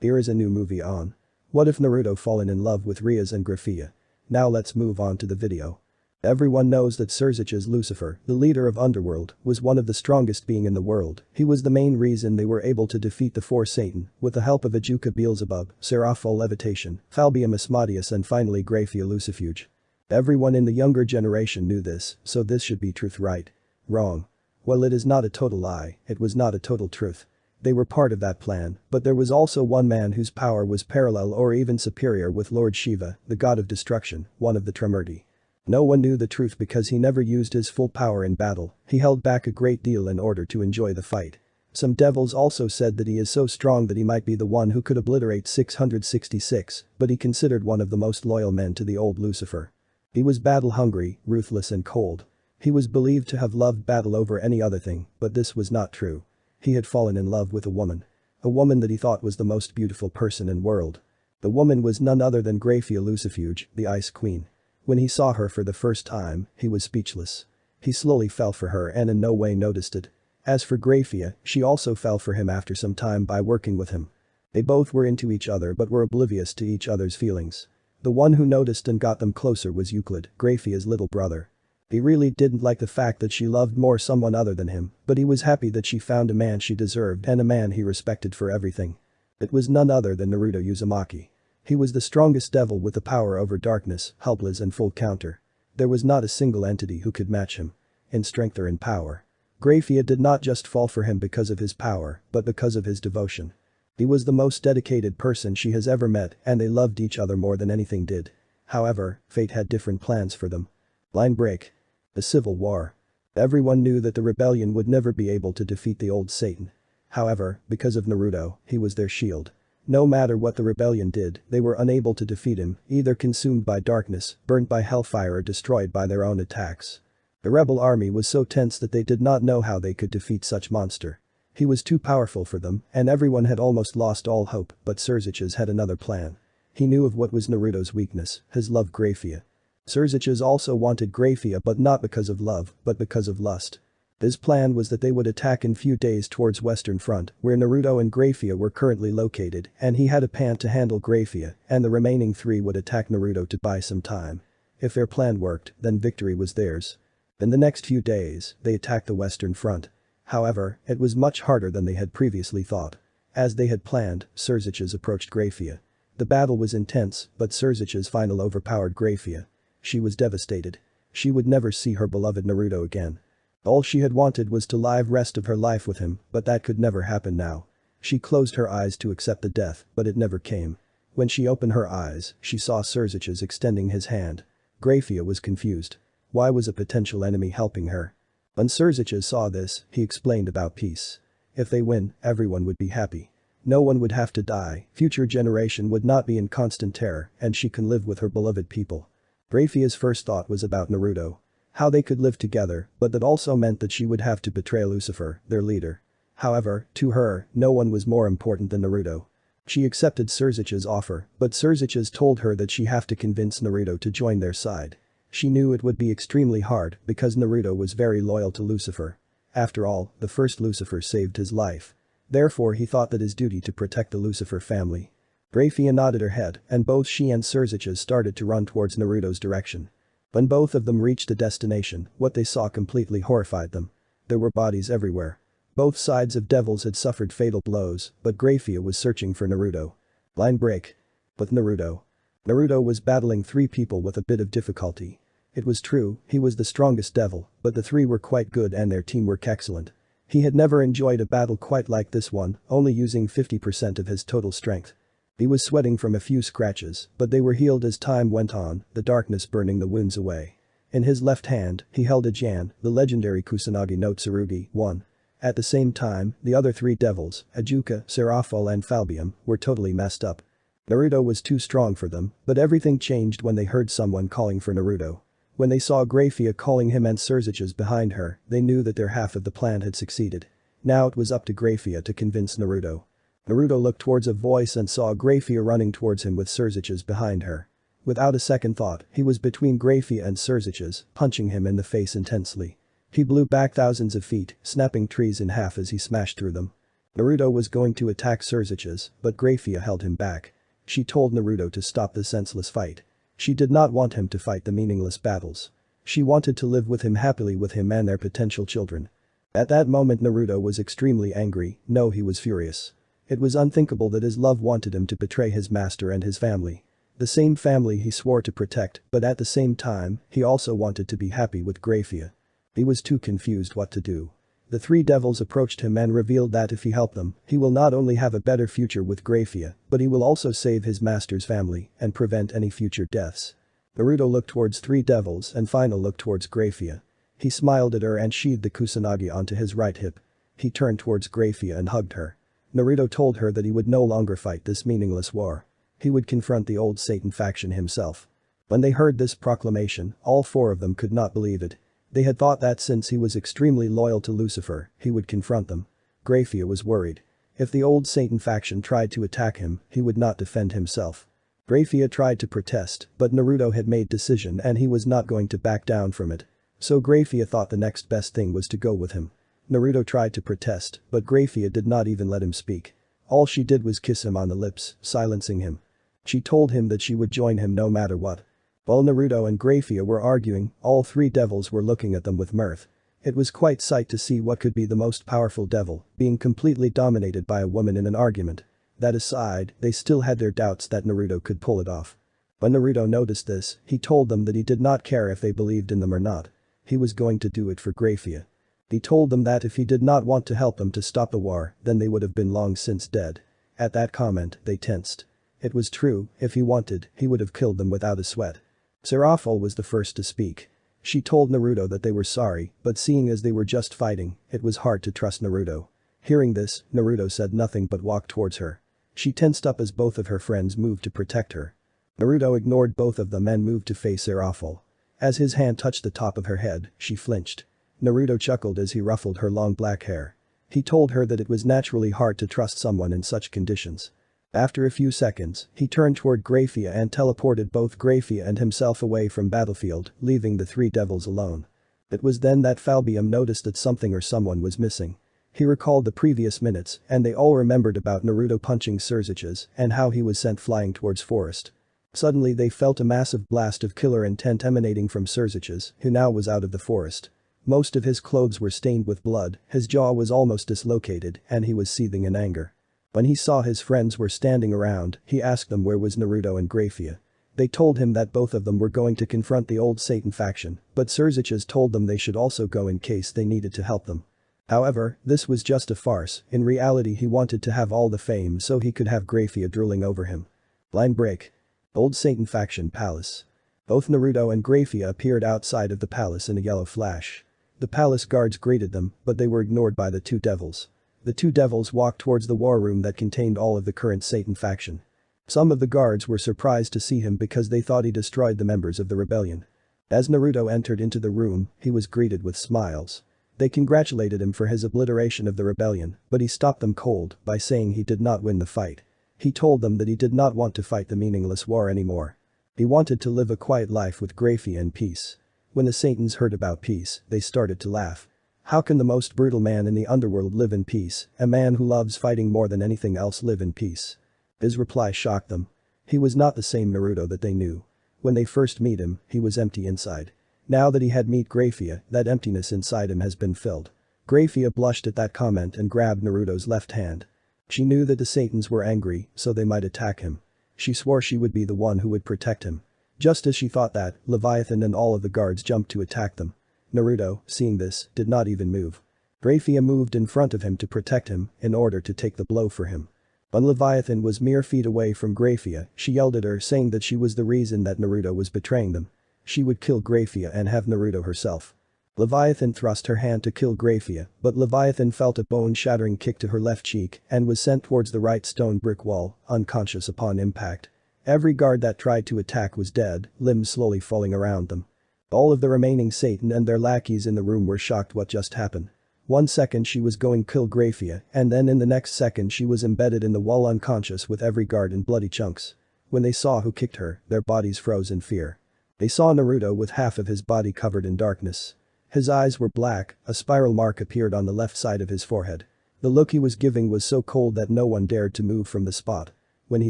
Here is a new movie on. What if Naruto fallen in love with Rias and Grafiya? Now let's move on to the video. Everyone knows that Surzich's Lucifer, the leader of Underworld, was one of the strongest being in the world. He was the main reason they were able to defeat the four Satan, with the help of Ajuka Beelzebub, Seraphol Levitation, Falbium Asmodeus and finally Grafiya Lucifuge. Everyone in the younger generation knew this, so this should be truth, right? Wrong. Well, it is not a total lie, it was not a total truth. They were part of that plan, but there was also one man whose power was parallel or even superior with Lord Shiva, the god of destruction, one of the Trimurti. No one knew the truth because he never used his full power in battle, he held back a great deal in order to enjoy the fight. Some devils also said that he is so strong that he might be the one who could obliterate 666, but he considered one of the most loyal men to the old Lucifer. He was battle-hungry, ruthless and cold. He was believed to have loved battle over any other thing, but this was not true. He had fallen in love with a woman that he thought was the most beautiful person in world. The woman was none other than Grafiya Lucifuge, the Ice Queen. When he saw her for the first time, he was speechless. He slowly fell for her and in no way noticed it. As for Grafiya, she also fell for him after some time by working with him. They both were into each other but were oblivious to each other's feelings. The one who noticed and got them closer was Euclid, Grafiya's little brother. He really didn't like the fact that she loved more someone other than him, but he was happy that she found a man she deserved and a man he respected for everything. It was none other than Naruto Uzumaki. He was the strongest devil with the power over darkness, helpless and full counter. There was not a single entity who could match him. In strength or in power. Grafiya did not just fall for him because of his power, but because of his devotion. He was the most dedicated person she has ever met and they loved each other more than anything did. However, fate had different plans for them. Line break. The Civil War. Everyone knew that the rebellion would never be able to defeat the old Satan. However, because of Naruto, he was their shield. No matter what the rebellion did, they were unable to defeat him, either consumed by darkness, burnt by hellfire or destroyed by their own attacks. The rebel army was so tense that they did not know how they could defeat such monster. He was too powerful for them, and everyone had almost lost all hope, but Surzich's had another plan. He knew of what was Naruto's weakness, his love Grafiya. Surzich's also wanted Grafiya but not because of love, but because of lust. His plan was that they would attack in few days towards Western Front, where Naruto and Grafiya were currently located, and he had a plan to handle Grafiya, and the remaining three would attack Naruto to buy some time. If their plan worked, then victory was theirs. In the next few days, they attacked the Western Front. However, it was much harder than they had previously thought. As they had planned, Surzich's approached Grafiya. The battle was intense, but Surzich's final overpowered Grafiya. She was devastated. She would never see her beloved Naruto again. All she had wanted was to live rest of her life with him, but that could never happen now. She closed her eyes to accept the death, but it never came. When she opened her eyes, she saw Surzich's extending his hand. Grafiya was confused. Why was a potential enemy helping her? When Surzich's saw this, he explained about peace. If they win, everyone would be happy. No one would have to die, future generation would not be in constant terror, and she can live with her beloved people. Grafiya's first thought was about Naruto. How they could live together, but that also meant that she would have to betray Lucifer, their leader. However, to her, no one was more important than Naruto. She accepted Surzich's offer, but Surzich's told her that she have to convince Naruto to join their side. She knew it would be extremely hard because Naruto was very loyal to Lucifer. After all, the first Lucifer saved his life. Therefore he thought that his duty to protect the Lucifer family. Grafiya nodded her head, and both she and Surzich's started to run towards Naruto's direction. When both of them reached the destination, what they saw completely horrified them. There were bodies everywhere. Both sides of devils had suffered fatal blows, but Grafiya was searching for Naruto. Line break. With Naruto. Naruto was battling three people with a bit of difficulty. It was true, he was the strongest devil, but the three were quite good and their teamwork excellent. He had never enjoyed a battle quite like this one, only using 50% of his total strength. He was sweating from a few scratches, but they were healed as time went on, the darkness burning the wounds away. In his left hand, he held a Jan, the legendary Kusanagi no Tsurugi, 1. At the same time, the other three devils, Ajuka, Seraphol and Falbium, were totally messed up. Naruto was too strong for them, but everything changed when they heard someone calling for Naruto. When they saw Grafiya calling him and Surzich's behind her, they knew that their half of the plan had succeeded. Now it was up to Grafiya to convince Naruto. Naruto looked towards a voice and saw Grafiya running towards him with Surzich's behind her. Without a second thought, he was between Grafiya and Surzich's, punching him in the face intensely. He blew back thousands of feet, snapping trees in half as he smashed through them. Naruto was going to attack Surziches, but Grafiya held him back. She told Naruto to stop the senseless fight. She did not want him to fight the meaningless battles. She wanted to live with him happily with him and their potential children. At that moment Naruto was extremely angry, no he was furious. It was unthinkable that his love wanted him to betray his master and his family. The same family he swore to protect, but at the same time, he also wanted to be happy with Grafiya. He was too confused what to do. The three devils approached him and revealed that if he helped them, he will not only have a better future with Grafiya, but he will also save his master's family and prevent any future deaths. Naruto looked towards three devils and finally looked towards Grafiya. He smiled at her and sheathed the kusanagi onto his right hip. He turned towards Grafiya and hugged her. Naruto told her that he would no longer fight this meaningless war. He would confront the old Satan faction himself. When they heard this proclamation, all four of them could not believe it. They had thought that since he was extremely loyal to Lucifer, he would confront them. Grafiya was worried. If the old Satan faction tried to attack him, he would not defend himself. Grafiya tried to protest, but Naruto had made decision and he was not going to back down from it. So Grafiya thought the next best thing was to go with him. Naruto tried to protest, but Grafiya did not even let him speak. All she did was kiss him on the lips, silencing him. She told him that she would join him no matter what. While Naruto and Grafiya were arguing, all three devils were looking at them with mirth. It was quite sight to see what could be the most powerful devil being completely dominated by a woman in an argument. That aside, they still had their doubts that Naruto could pull it off. When Naruto noticed this, he told them that he did not care if they believed in them or not. He was going to do it for Grafiya. He told them that if he did not want to help them to stop the war, then they would have been long since dead. At that comment, they tensed. It was true, if he wanted, he would have killed them without a sweat. Seraphil was the first to speak. She told Naruto that they were sorry, but seeing as they were just fighting, it was hard to trust Naruto. Hearing this, Naruto said nothing but walked towards her. She tensed up as both of her friends moved to protect her. Naruto ignored both of them and moved to face Seraphil. As his hand touched the top of her head, she flinched. Naruto chuckled as he ruffled her long black hair. He told her that it was naturally hard to trust someone in such conditions. After a few seconds, he turned toward Grafiya and teleported both Grafiya and himself away from battlefield, leaving the three devils alone. It was then that Falbium noticed that something or someone was missing. He recalled the previous minutes and they all remembered about Naruto punching Surziches and how he was sent flying towards forest. Suddenly they felt a massive blast of killer intent emanating from Surziches, who now was out of the forest. Most of his clothes were stained with blood, his jaw was almost dislocated and he was seething in anger. When he saw his friends were standing around, he asked them where was Naruto and Grafiya. They told him that both of them were going to confront the old Satan faction, but Surziches told them they should also go in case they needed to help them. However, this was just a farce, in reality he wanted to have all the fame so he could have Grafiya drooling over him. Line break. Old Satan faction palace. Both Naruto and Grafiya appeared outside of the palace in a yellow flash. The palace guards greeted them, but they were ignored by the two devils. The two devils walked towards the war room that contained all of the current Satan faction. Some of the guards were surprised to see him because they thought he destroyed the members of the rebellion. As Naruto entered into the room, he was greeted with smiles. They congratulated him for his obliteration of the rebellion, but he stopped them cold by saying he did not win the fight. He told them that he did not want to fight the meaningless war anymore. He wanted to live a quiet life with Grafiya in peace. When the Satans heard about peace, they started to laugh. How can the most brutal man in the underworld live in peace, a man who loves fighting more than anything else live in peace? His reply shocked them. He was not the same Naruto that they knew. When they first meet him, he was empty inside. Now that he had met Grafiya, that emptiness inside him has been filled. Grafiya blushed at that comment and grabbed Naruto's left hand. She knew that the Satans were angry, so they might attack him. She swore she would be the one who would protect him. Just as she thought that, Leviathan and all of the guards jumped to attack them. Naruto, seeing this, did not even move. Grafiya moved in front of him to protect him in order to take the blow for him. When Leviathan was mere feet away from Grafiya, she yelled at her saying that she was the reason that Naruto was betraying them. She would kill Grafiya and have Naruto herself. Leviathan thrust her hand to kill Grafiya, but Leviathan felt a bone-shattering kick to her left cheek and was sent towards the right stone brick wall, unconscious upon impact. Every guard that tried to attack was dead, limbs slowly falling around them. All of the remaining Satan and their lackeys in the room were shocked what just happened. 1 second she was going to kill Grafiya and then in the next second she was embedded in the wall unconscious with every guard in bloody chunks. When they saw who kicked her, their bodies froze in fear. They saw Naruto with half of his body covered in darkness. His eyes were black, a spiral mark appeared on the left side of his forehead. The look he was giving was so cold that no one dared to move from the spot. When he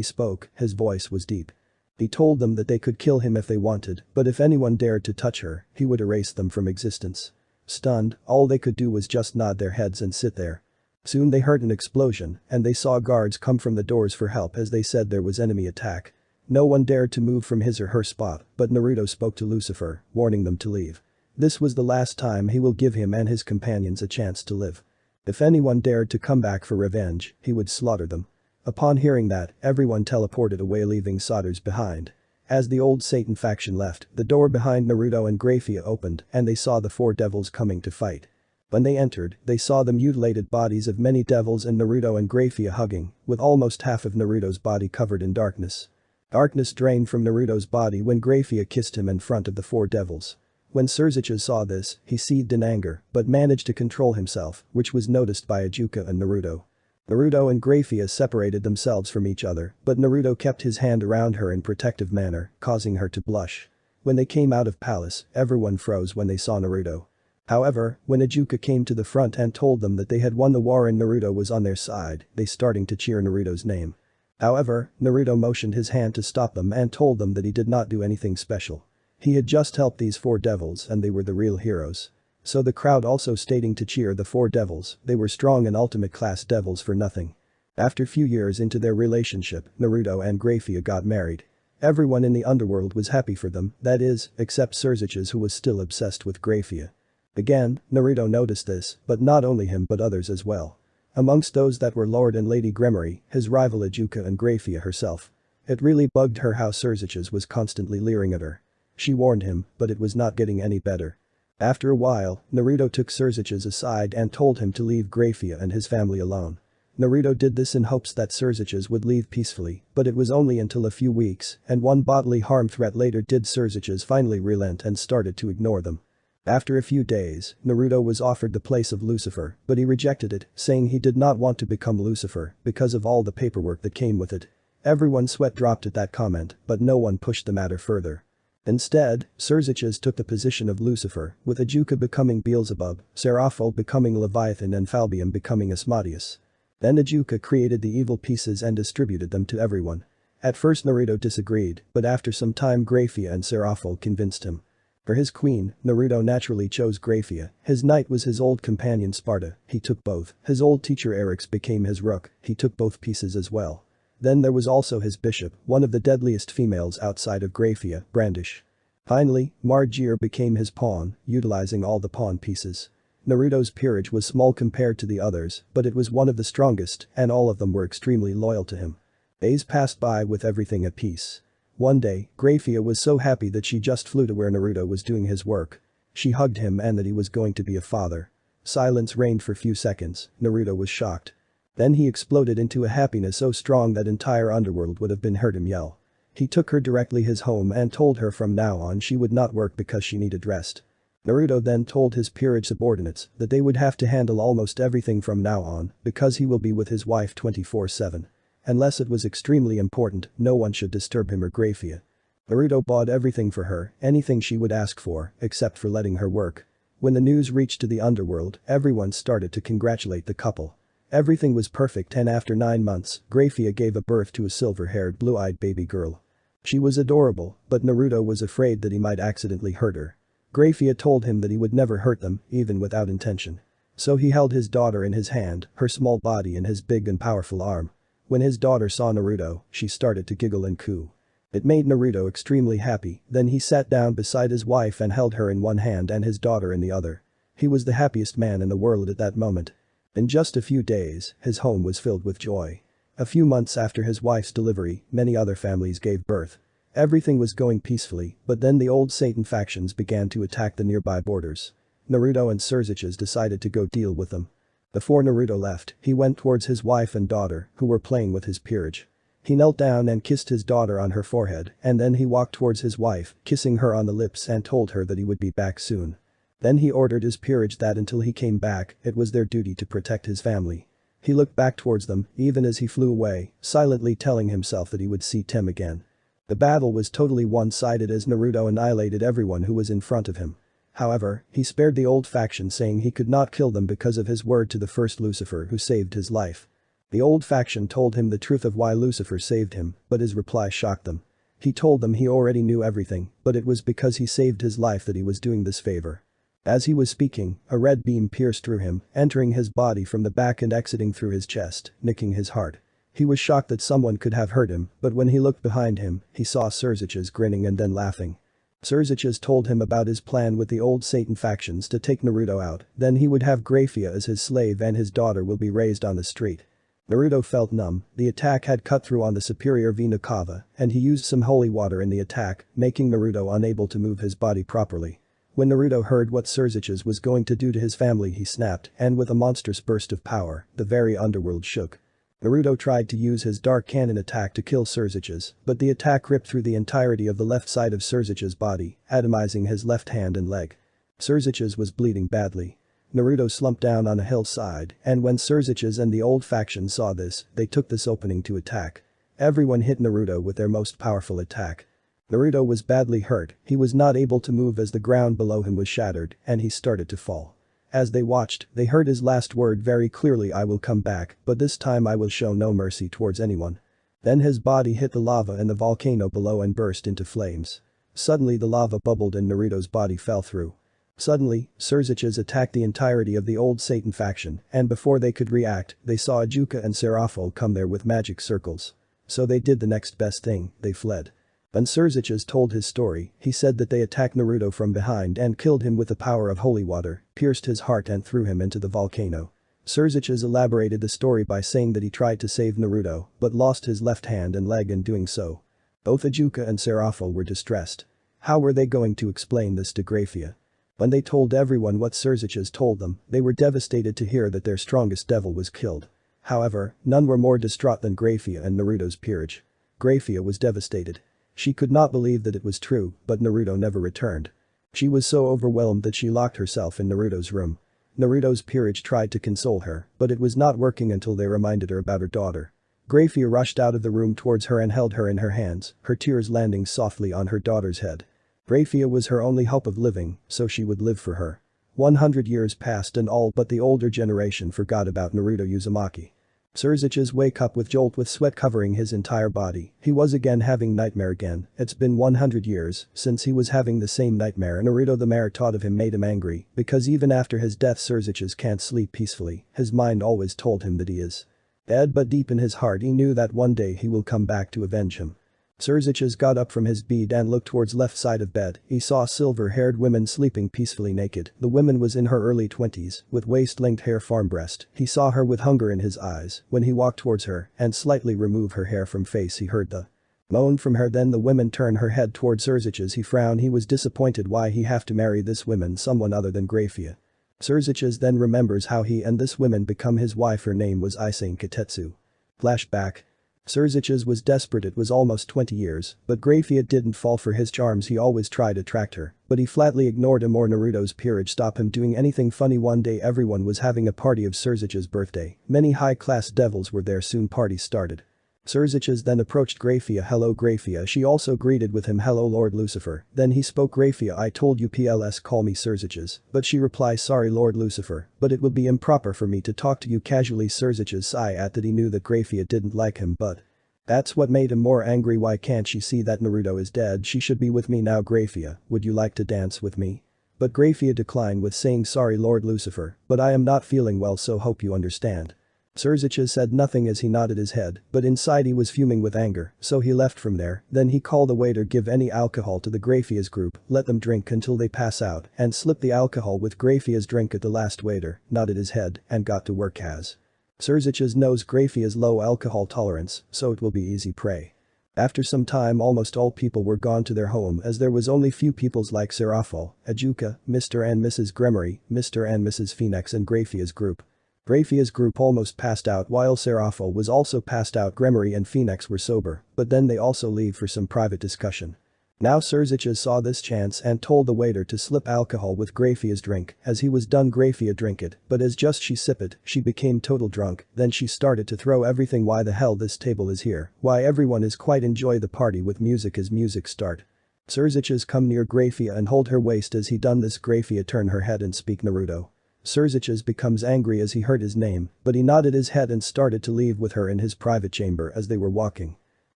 spoke, his voice was deep. He told them that they could kill him if they wanted, but if anyone dared to touch her, he would erase them from existence. Stunned, all they could do was just nod their heads and sit there. Soon they heard an explosion, and they saw guards come from the doors for help as they said there was enemy attack. No one dared to move from his or her spot, but Naruto spoke to Lucifer, warning them to leave. This was the last time he will give him and his companions a chance to live. If anyone dared to come back for revenge, he would slaughter them. Upon hearing that, everyone teleported away, leaving Sauters behind. As the old Satan faction left, the door behind Naruto and Grafiya opened and they saw the four devils coming to fight. When they entered, they saw the mutilated bodies of many devils and Naruto and Grafiya hugging, with almost half of Naruto's body covered in darkness. Darkness drained from Naruto's body when Grafiya kissed him in front of the four devils. When Surziches saw this, he seethed in anger, but managed to control himself, which was noticed by Ajuka and Naruto. Naruto and Grafiya separated themselves from each other, but Naruto kept his hand around her in protective manner, causing her to blush. When they came out of palace, everyone froze when they saw Naruto. However, when Ajuka came to the front and told them that they had won the war and Naruto was on their side, they starting to cheer Naruto's name. However, Naruto motioned his hand to stop them and told them that he did not do anything special. He had just helped these four devils and they were the real heroes. So the crowd also stating to cheer the four devils, they were strong and ultimate class devils for nothing. After few years into their relationship, Naruto and Grafiya got married. Everyone in the underworld was happy for them, that is, except Surziches who was still obsessed with Grafiya. Again, Naruto noticed this, but not only him but others as well. Amongst those that were Lord and Lady Gremory, his rival Ajuka and Grafiya herself. It really bugged her how Surziches was constantly leering at her. She warned him, but it was not getting any better. After a while, Naruto took Surziches aside and told him to leave Grafiya and his family alone. Naruto did this in hopes that Surziches would leave peacefully, but it was only until a few weeks and one bodily harm threat later did Surziches finally relent and started to ignore them. After a few days, Naruto was offered the place of Lucifer, but he rejected it, saying he did not want to become Lucifer because of all the paperwork that came with it. Everyone's sweat dropped at that comment, but no one pushed the matter further. Instead, Surziches took the position of Lucifer, with Ajuka becoming Beelzebub, Seraphol becoming Leviathan and Falbium becoming Asmodeus. Then Ajuka created the evil pieces and distributed them to everyone. At first Naruto disagreed, but after some time Grafiya and Seraphol convinced him. For his queen, Naruto naturally chose Grafiya. His knight was his old companion Sparta, he took both. His old teacher Eryx became his rook, he took both pieces as well. Then there was also his bishop, one of the deadliest females outside of Grafiya, Brandish. Finally, Margir became his pawn, utilizing all the pawn pieces. Naruto's peerage was small compared to the others, but it was one of the strongest, and all of them were extremely loyal to him. Days passed by with everything at peace. One day, Grafiya was so happy that she just flew to where Naruto was doing his work. She hugged him and that he was going to be a father. Silence reigned for few seconds, Naruto was shocked. Then he exploded into a happiness so strong that entire underworld would have been heard him yell. He took her directly his home and told her from now on she would not work because she needed rest. Naruto then told his peerage subordinates that they would have to handle almost everything from now on because he will be with his wife 24/7. Unless it was extremely important, no one should disturb him or Grafiya. Naruto bought everything for her, anything she would ask for, except for letting her work. When the news reached to the underworld, everyone started to congratulate the couple. Everything was perfect and after 9 months, Grafiya gave a birth to a silver-haired blue-eyed baby girl. She was adorable, but Naruto was afraid that he might accidentally hurt her. Grafiya told him that he would never hurt them, even without intention. So he held his daughter in his hand, her small body in his big and powerful arm. When his daughter saw Naruto, she started to giggle and coo. It made Naruto extremely happy, then he sat down beside his wife and held her in one hand and his daughter in the other. He was the happiest man in the world at that moment. In just a few days, his home was filled with joy. A few months after his wife's delivery, many other families gave birth. Everything was going peacefully, but then the old Satan factions began to attack the nearby borders. Naruto and Surziches decided to go deal with them. Before Naruto left, he went towards his wife and daughter, who were playing with his peerage. He knelt down and kissed his daughter on her forehead, and then he walked towards his wife, kissing her on the lips and told her that he would be back soon. Then he ordered his peerage that until he came back, it was their duty to protect his family. He looked back towards them, even as he flew away, silently telling himself that he would see Tem again. The battle was totally one-sided as Naruto annihilated everyone who was in front of him. However, he spared the old faction, saying he could not kill them because of his word to the first Lucifer who saved his life. The old faction told him the truth of why Lucifer saved him, but his reply shocked them. He told them he already knew everything, but it was because he saved his life that he was doing this favor. As he was speaking, a red beam pierced through him, entering his body from the back and exiting through his chest, nicking his heart. He was shocked that someone could have hurt him, but when he looked behind him, he saw Cerziches grinning and then laughing. Cerziches told him about his plan with the old Satan factions to take Naruto out, then he would have Grafiya as his slave and his daughter will be raised on the street. Naruto felt numb, the attack had cut through on the superior vena cava, and he used some holy water in the attack, making Naruto unable to move his body properly. When Naruto heard what Cerziches was going to do to his family, he snapped, and with a monstrous burst of power, the very underworld shook. Naruto tried to use his dark cannon attack to kill Cerziches, but the attack ripped through the entirety of the left side of Cerziches' body, atomizing his left hand and leg. Cerziches was bleeding badly. Naruto slumped down on a hillside, and when Cerziches and the old faction saw this, they took this opening to attack. Everyone hit Naruto with their most powerful attack. Naruto was badly hurt, he was not able to move as the ground below him was shattered, and he started to fall. As they watched, they heard his last word very clearly: "I will come back, but this time I will show no mercy towards anyone." Then his body hit the lava and the volcano below and burst into flames. Suddenly the lava bubbled and Naruto's body fell through. Suddenly, Cerziches attacked the entirety of the old Satan faction, and before they could react, they saw Ajuka and Serafo come there with magic circles. So they did the next best thing, they fled. When Cerziches told his story, he said that they attacked Naruto from behind and killed him with the power of holy water, pierced his heart and threw him into the volcano. Cerziches elaborated the story by saying that he tried to save Naruto, but lost his left hand and leg in doing so. Both Ajuka and Serafo were distressed. How were they going to explain this to Grafiya? When they told everyone what Cerziches told them, they were devastated to hear that their strongest devil was killed. However, none were more distraught than Grafiya and Naruto's peerage. Grafiya was devastated. She could not believe that it was true, but Naruto never returned. She was so overwhelmed that she locked herself in Naruto's room. Naruto's peerage tried to console her, but it was not working until they reminded her about her daughter. Grafiya rushed out of the room towards her and held her in her hands, her tears landing softly on her daughter's head. Grafiya was her only hope of living, so she would live for her. 100 years passed and all but the older generation forgot about Naruto Uzumaki. Cerziches wake up with jolt with sweat covering his entire body. He was again having nightmare again. It's been 100 years since he was having the same nightmare. Naruto the mare thought of him made him angry because even after his death Cerziches can't sleep peacefully. His mind always told him that he is dead, but deep in his heart he knew that one day he will come back to avenge him. Cerziches got up from his bed and looked towards left side of bed. He saw silver-haired women sleeping peacefully naked. The woman was in her early 20s, with waist-length hair farm breast. He saw her with hunger in his eyes. When he walked towards her and slightly removed her hair from face, he heard the moan from her. Then the woman turned her head towards Cerziches. He frowned. He was disappointed. Why he have to marry this woman, someone other than Grafiya? Cerziches then remembers how he and this woman become his wife. Her name was Isen Katetsu. Flashback. Cerziches was desperate. It was almost 20 years, but Grafiya didn't fall for his charms. He always tried to attract her, but he flatly ignored him or Naruto's peerage stop him doing anything funny. One day everyone was having a party of Cerziches' birthday. Many high-class devils were there. Soon party started. Cerziches then approached Grafiya. Hello Grafiya. She also greeted with him, hello Lord Lucifer. Then he spoke, Grafiya, I told you PLS call me Cerziches, but she replies, sorry Lord Lucifer, but it would be improper for me to talk to you casually. Cerziches sighed at that. He knew that Grafiya didn't like him, but that's what made him more angry. Why can't she see that Naruto is dead? She should be with me now. Grafiya, would you like to dance with me? But Grafiya declined with saying, sorry Lord Lucifer, but I am not feeling well, so hope you understand. Cerziches said nothing as he nodded his head, but inside he was fuming with anger, so he left from there. Then he called the waiter, give any alcohol to the Grafiya's group, let them drink until they pass out, and slip the alcohol with Grafiya's drink at the last. Waiter nodded his head and got to work. As Cerziches knows Grafiya's low alcohol tolerance, so it will be easy prey. After some time almost all people were gone to their home, as there was only few peoples like Serafo, Ajuka, Mr. and Mrs. Gremory, Mr. and Mrs. Phoenix and Grafiya's group. Grafiya's group almost passed out while Serafo was also passed out. Gremory and Phoenix were sober, but then they also leave for some private discussion. Now Cerziches saw this chance and told the waiter to slip alcohol with Grafiya's drink. As he was done, Grafiya drank it, but as just she sip it, she became total drunk. Then she started to throw everything. Why the hell this table is here? Why everyone is quite enjoy the party with music as music start. Surziches come near Grafiya and hold her waist. As he done this, Grafiya turn her head and speak Naruto. Surziches becomes angry as he heard his name, but he nodded his head and started to leave with her in his private chamber. As they were walking,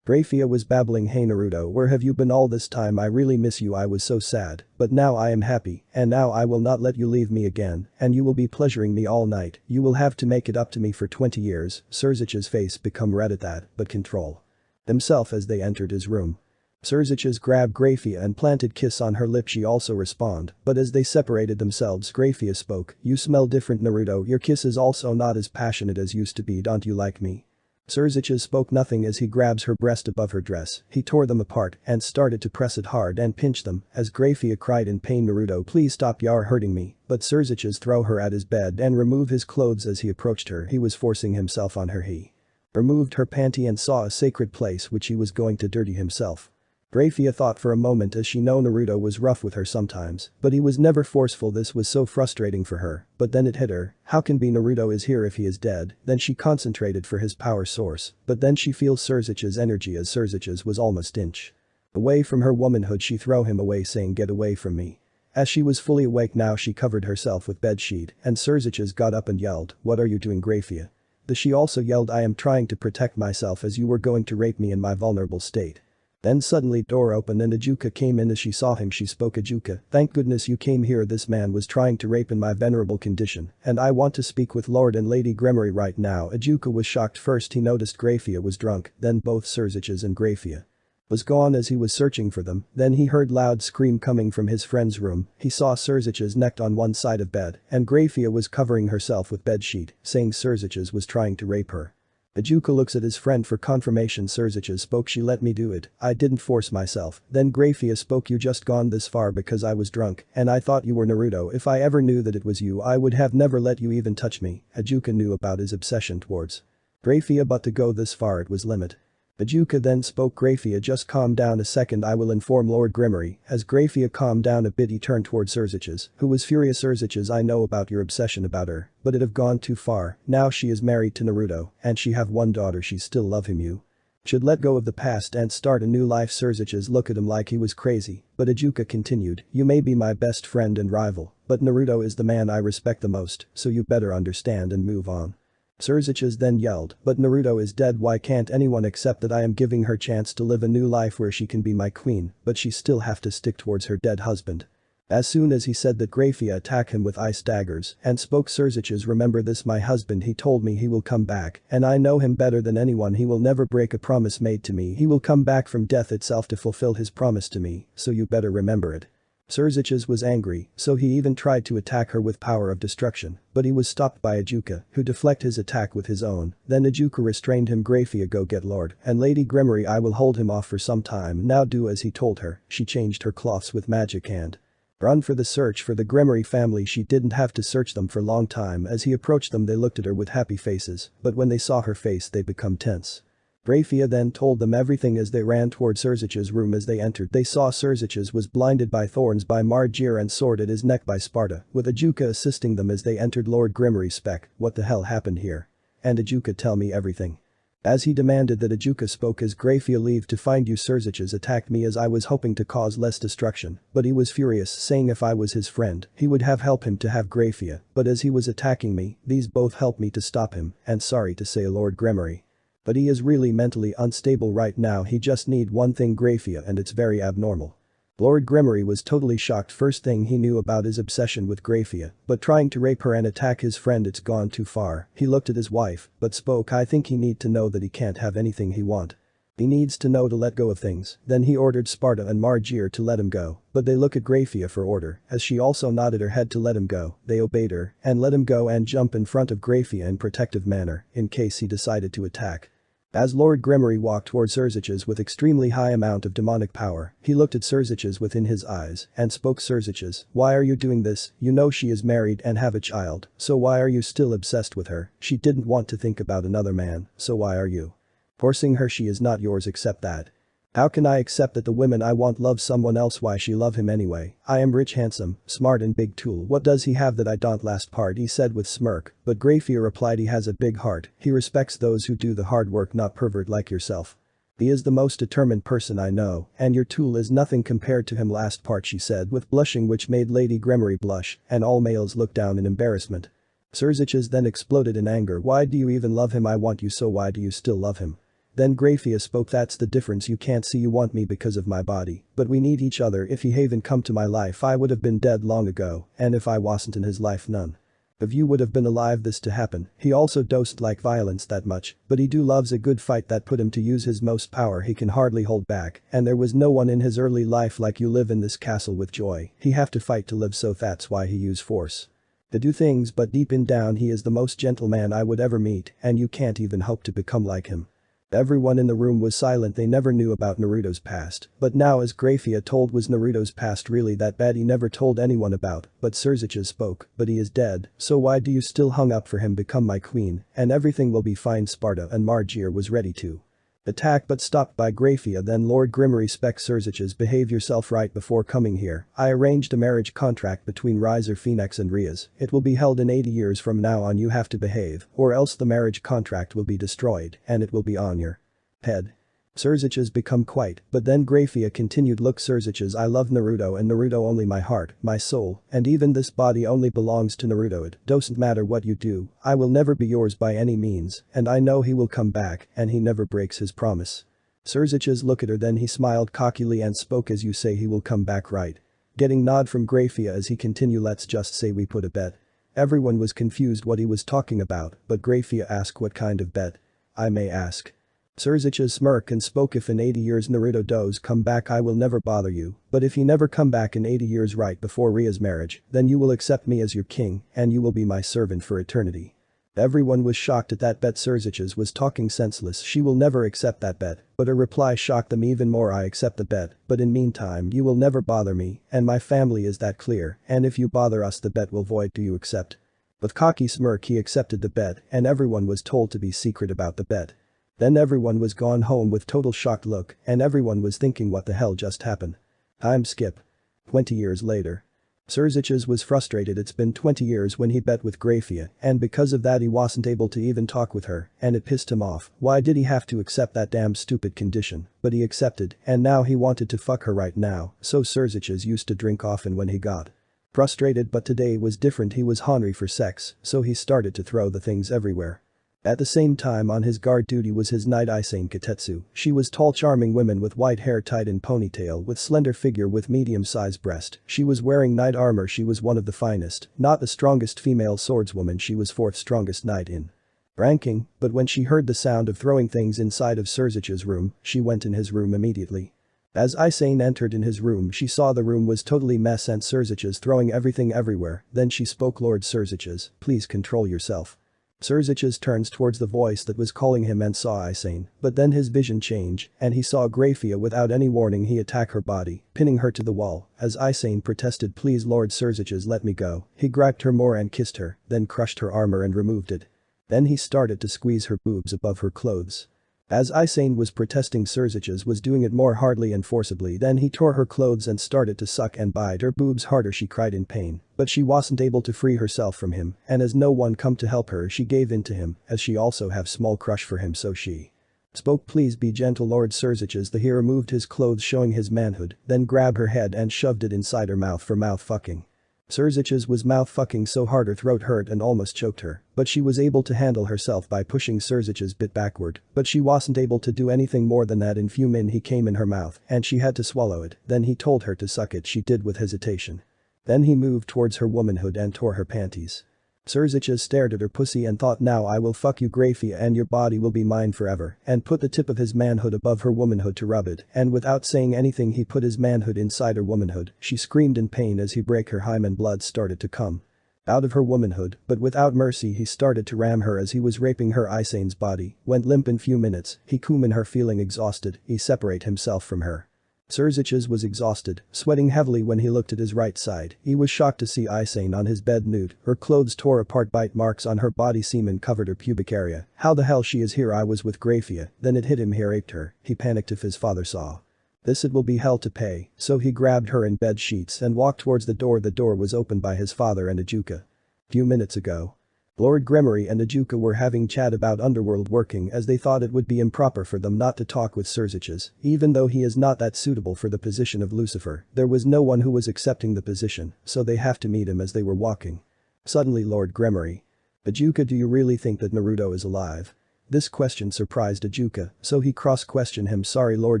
Grafiya was babbling, "Hey Naruto, where have you been all this time? I really miss you. I was so sad, but now I am happy, and now I will not let you leave me again, and you will be pleasuring me all night. You will have to make it up to me for 20 years. Surzich's face become red at that, but control himself as they entered his room. Surziches grabbed Grafiya and planted kiss on her lip. She also respond, but as they separated themselves, Grafiya spoke, "You smell different Naruto. Your kiss is also not as passionate as used to be. Don't you like me?" Surziches spoke nothing as he grabs her breast above her dress. He tore them apart and started to press it hard and pinch them as Grafiya cried in pain, "Naruto, please stop, you're hurting me." But Surziches throw her at his bed and remove his clothes. As he approached her, he was forcing himself on her. He removed her panty and saw a sacred place which he was going to dirty himself. Grafiya thought for a moment as she know Naruto was rough with her sometimes, but he was never forceful. This was so frustrating for her, but then it hit her, how can be Naruto is here if he is dead? Then she concentrated for his power source, but then she feels Surzich's energy as Surzich's was almost inch away from her womanhood. She throw him away saying, "Get away from me." As she was fully awake now, she covered herself with bedsheet and Surzich's got up and yelled, "What are you doing, Grafiya?" She also yelled, "I am trying to protect myself as you were going to rape me in my vulnerable state." Then suddenly door opened and Ajuka came in. As she saw him, she spoke, "Ajuka, thank goodness you came here. This man was trying to rape in my venerable condition, and I want to speak with Lord and Lady Gremory right now." Ajuka was shocked. First he noticed Grafiya was drunk, then both Surziches and Grafiya was gone. As he was searching for them, then he heard loud scream coming from his friend's room. He saw Surziches necked on one side of bed, and Grafiya was covering herself with bedsheet, saying Surziches was trying to rape her. Ajuka looks at his friend for confirmation. Surziches spoke, "She let me do it. I didn't force myself." Then Grafiya spoke, "You just gone this far because I was drunk, and I thought you were Naruto. If I ever knew that it was you, I would have never let you even touch me." Ajuka knew about his obsession towards Grafiya, but to go this far it was limit. Ajuka then spoke, "Grafiya, just calm down a second, I will inform Lord Gremory." As Grafiya calmed down a bit, he turned towards Surziches, who was furious. "Surziches, I know about your obsession about her, but it have gone too far. Now she is married to Naruto, and she have one daughter. She still love him. You should let go of the past and start a new life." Surziches looked at him like he was crazy, but Ajuka continued, "You may be my best friend and rival, but Naruto is the man I respect the most, so you better understand and move on." Surziches then yelled, "But Naruto is dead. Why can't anyone accept that I am giving her chance to live a new life where she can be my queen, but she still have to stick towards her dead husband?" As soon as he said that, Grafiya attacked him with ice daggers and spoke, "Surziches, remember this, my husband, he told me he will come back, and I know him better than anyone. He will never break a promise made to me. He will come back from death itself to fulfill his promise to me, so you better remember it." Surziches was angry, so he even tried to attack her with power of destruction, but he was stopped by Ajuka, who deflected his attack with his own. Then Ajuka restrained him. "Grafiya, go get Lord and Lady Gremory. I will hold him off for some time. Now do as he told her." She changed her cloths with magic and run for the search for the Gremory family. She didn't have to search them for a long time. As he approached them, they looked at her with happy faces, but when they saw her face they become tense. Grafiya then told them everything. As they ran toward Surzich's room, as they entered, they saw Surziches was blinded by thorns by Margir and sword at his neck by Sparta, with Ajuka assisting them. As they entered Lord Gremory spec, "What the hell happened here? And Ajuka, tell me everything." As he demanded that, Ajuka spoke, "As Grafiya leave to find you. Surziches attacked me as I was hoping to cause less destruction, but he was furious, saying if I was his friend, he would have helped him to have Grafiya, but as he was attacking me, these both helped me to stop him, and sorry to say, Lord Gremory, but he is really mentally unstable right now. He just need one thing, Grafiya, and it's very abnormal." Lord Gremory was totally shocked. First thing he knew about his obsession with Grafiya, but trying to rape her and attack his friend, it's gone too far. He looked at his wife, but spoke, "I think he need to know that he can't have anything he want. He needs to know to let go of things." Then he ordered Sparta and Margir to let him go, but they look at Grafiya for order, as she also nodded her head to let him go. They obeyed her and let him go and jump in front of Grafiya in protective manner in case he decided to attack. As Lord Gremory walked towards Surziches with extremely high amount of demonic power, he looked at Surziches within his eyes and spoke, "Surziches, why are you doing this? You know she is married and have a child, so why are you still obsessed with her? She didn't want to think about another man, so why are you forcing her? She is not yours. Accept that." "How can I accept that the women I want love someone else? Why she love him anyway? I am rich, handsome, smart and big tool. What does he have that I don't?" Last part he said with smirk, but Grafiya replied, "He has a big heart. He respects those who do the hard work, not pervert like yourself." He is the most determined person I know, and your tool is nothing compared to him. Last part she said with blushing, which made Lady Gremory blush, and all males looked down in embarrassment. Surziches then exploded in anger. Why do you even love him? I want you, so why do you still love him? Then Grafiya spoke. That's the difference. You can't see you want me because of my body, but we need each other. If he haven't come to my life I would have been dead long ago, and if I wasn't in his life none of you would have been alive this to happen. He also doesn't like violence that much, but he do loves a good fight that put him to use his most power. He can hardly hold back, and there was no one in his early life like you. Live in this castle with joy, he have to fight to live, so that's why he use force to do things, but deep in down he is the most gentle man I would ever meet, and you can't even hope to become like him. Everyone in the room was silent. They never knew about Naruto's past, but now as Grafiya told, was Naruto's past really that bad? He never told anyone about, but Surziches spoke. But he is dead, so why do you still hung up for him? Become my queen, and everything will be fine. Sparta and Margir was ready to attack but stopped by Grafiya. Then Lord Gremory spec Surziches, behave yourself. Right before coming here, I arranged a marriage contract between Riser Phoenix and Rias. It will be held in 80 years from now on. You have to behave, or else the marriage contract will be destroyed, and it will be on your head. Surziches become quiet, but then Grafiya continued. Look Surziches, I love Naruto, and Naruto only. My heart, my soul, and even this body only belongs to Naruto. It doesn't matter what you do, I will never be yours by any means, and I know he will come back, and he never breaks his promise. Surziches looked at her, then he smiled cockily and spoke. As you say, he will come back, right? Getting nod from Grafiya as he continued. Let's just say we put a bet. Everyone was confused what he was talking about, but Grafiya asked what kind of bet? I may ask. Surziches smirked and spoke. If in 80 years Naruto does come back I will never bother you, but if he never come back in 80 years right before Ria's marriage, then you will accept me as your king, and you will be my servant for eternity. Everyone was shocked at that bet. Surziches was talking senseless. She will never accept that bet, but her reply shocked them even more. I accept the bet, but in meantime you will never bother me, and my family. Is that clear? And if you bother us the bet will void. Do you accept? With cocky smirk he accepted the bet, and everyone was told to be secret about the bet. Then everyone was gone home with total shocked look, and everyone was thinking what the hell just happened. Time skip. 20 years later. Surziches was frustrated. It's been 20 years when he bet with Grafiya, and because of that he wasn't able to even talk with her, and it pissed him off. Why did he have to accept that damn stupid condition? But he accepted, and now he wanted to fuck her right now, so Surziches used to drink often when he got frustrated, but today was different. He was hungry for sex, so he started to throw the things everywhere. At the same time on his guard duty was his knight Isane Katetsu. She was tall charming woman with white hair tied in ponytail with slender figure with medium-sized breast. She was wearing knight armor. She was one of the finest, not the strongest female swordswoman. She was 4th strongest knight in ranking, but when she heard the sound of throwing things inside of Surzich's room, she went in his room immediately. As Isane entered in his room she saw the room was totally mess and Surziches throwing everything everywhere. Then she spoke. Lord Surziches, please control yourself. Surziches turns towards the voice that was calling him and saw Isane, but then his vision changed, and he saw Grafiya. Without any warning he attacked her body, pinning her to the wall. As Isane protested, please Lord Surziches, let me go. He grabbed her more and kissed her, then crushed her armor and removed it. Then he started to squeeze her boobs above her clothes. As Isane was protesting, Surziches was doing it more hardly and forcibly. Then he tore her clothes and started to suck and bite her boobs harder. She cried in pain, but she wasn't able to free herself from him, and as no one come to help her she gave in to him, as she also have small crush for him, so she spoke. Please be gentle Lord Surziches. The hero removed his clothes showing his manhood, then grabbed her head and shoved it inside her mouth for mouth fucking. Surziches was mouth fucking so hard her throat hurt and almost choked her, but she was able to handle herself by pushing Surziches bit backward, but she wasn't able to do anything more than that. In few minutes he came in her mouth and she had to swallow it. Then he told her to suck it. She did with hesitation. Then he moved towards her womanhood and tore her panties. Surziches stared at her pussy and thought, now I will fuck you Grafiya and your body will be mine forever, and put the tip of his manhood above her womanhood to rub it, and without saying anything he put his manhood inside her womanhood. She screamed in pain as he break her hymen. Blood started to come out of her womanhood, but without mercy he started to ram her as he was raping her. Isane's body went limp in few minutes. He came in her feeling exhausted. He separate himself from her. Surziches was exhausted, sweating heavily. When he looked at his right side, he was shocked to see Isane on his bed nude. Her clothes tore apart, bite marks on her body, semen covered her pubic area. How the hell she is here? I was with Grafiya, then it hit him, he raped her. He panicked. If his father saw this it will be hell to pay, so he grabbed her in bed sheets and walked towards the door. The door was opened by his father and Ajuka. Few minutes ago. Lord Gremory and Ajuka were having chat about underworld working as they thought it would be improper for them not to talk with Surziches, even though he is not that suitable for the position of Lucifer, there was no one who was accepting the position, so they have to meet him as they were walking. Suddenly Lord Gremory. Ajuka, do you really think that Naruto is alive? This question surprised Ajuka, so he cross-questioned him. Sorry Lord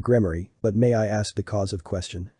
Gremory, but may I ask the cause of question?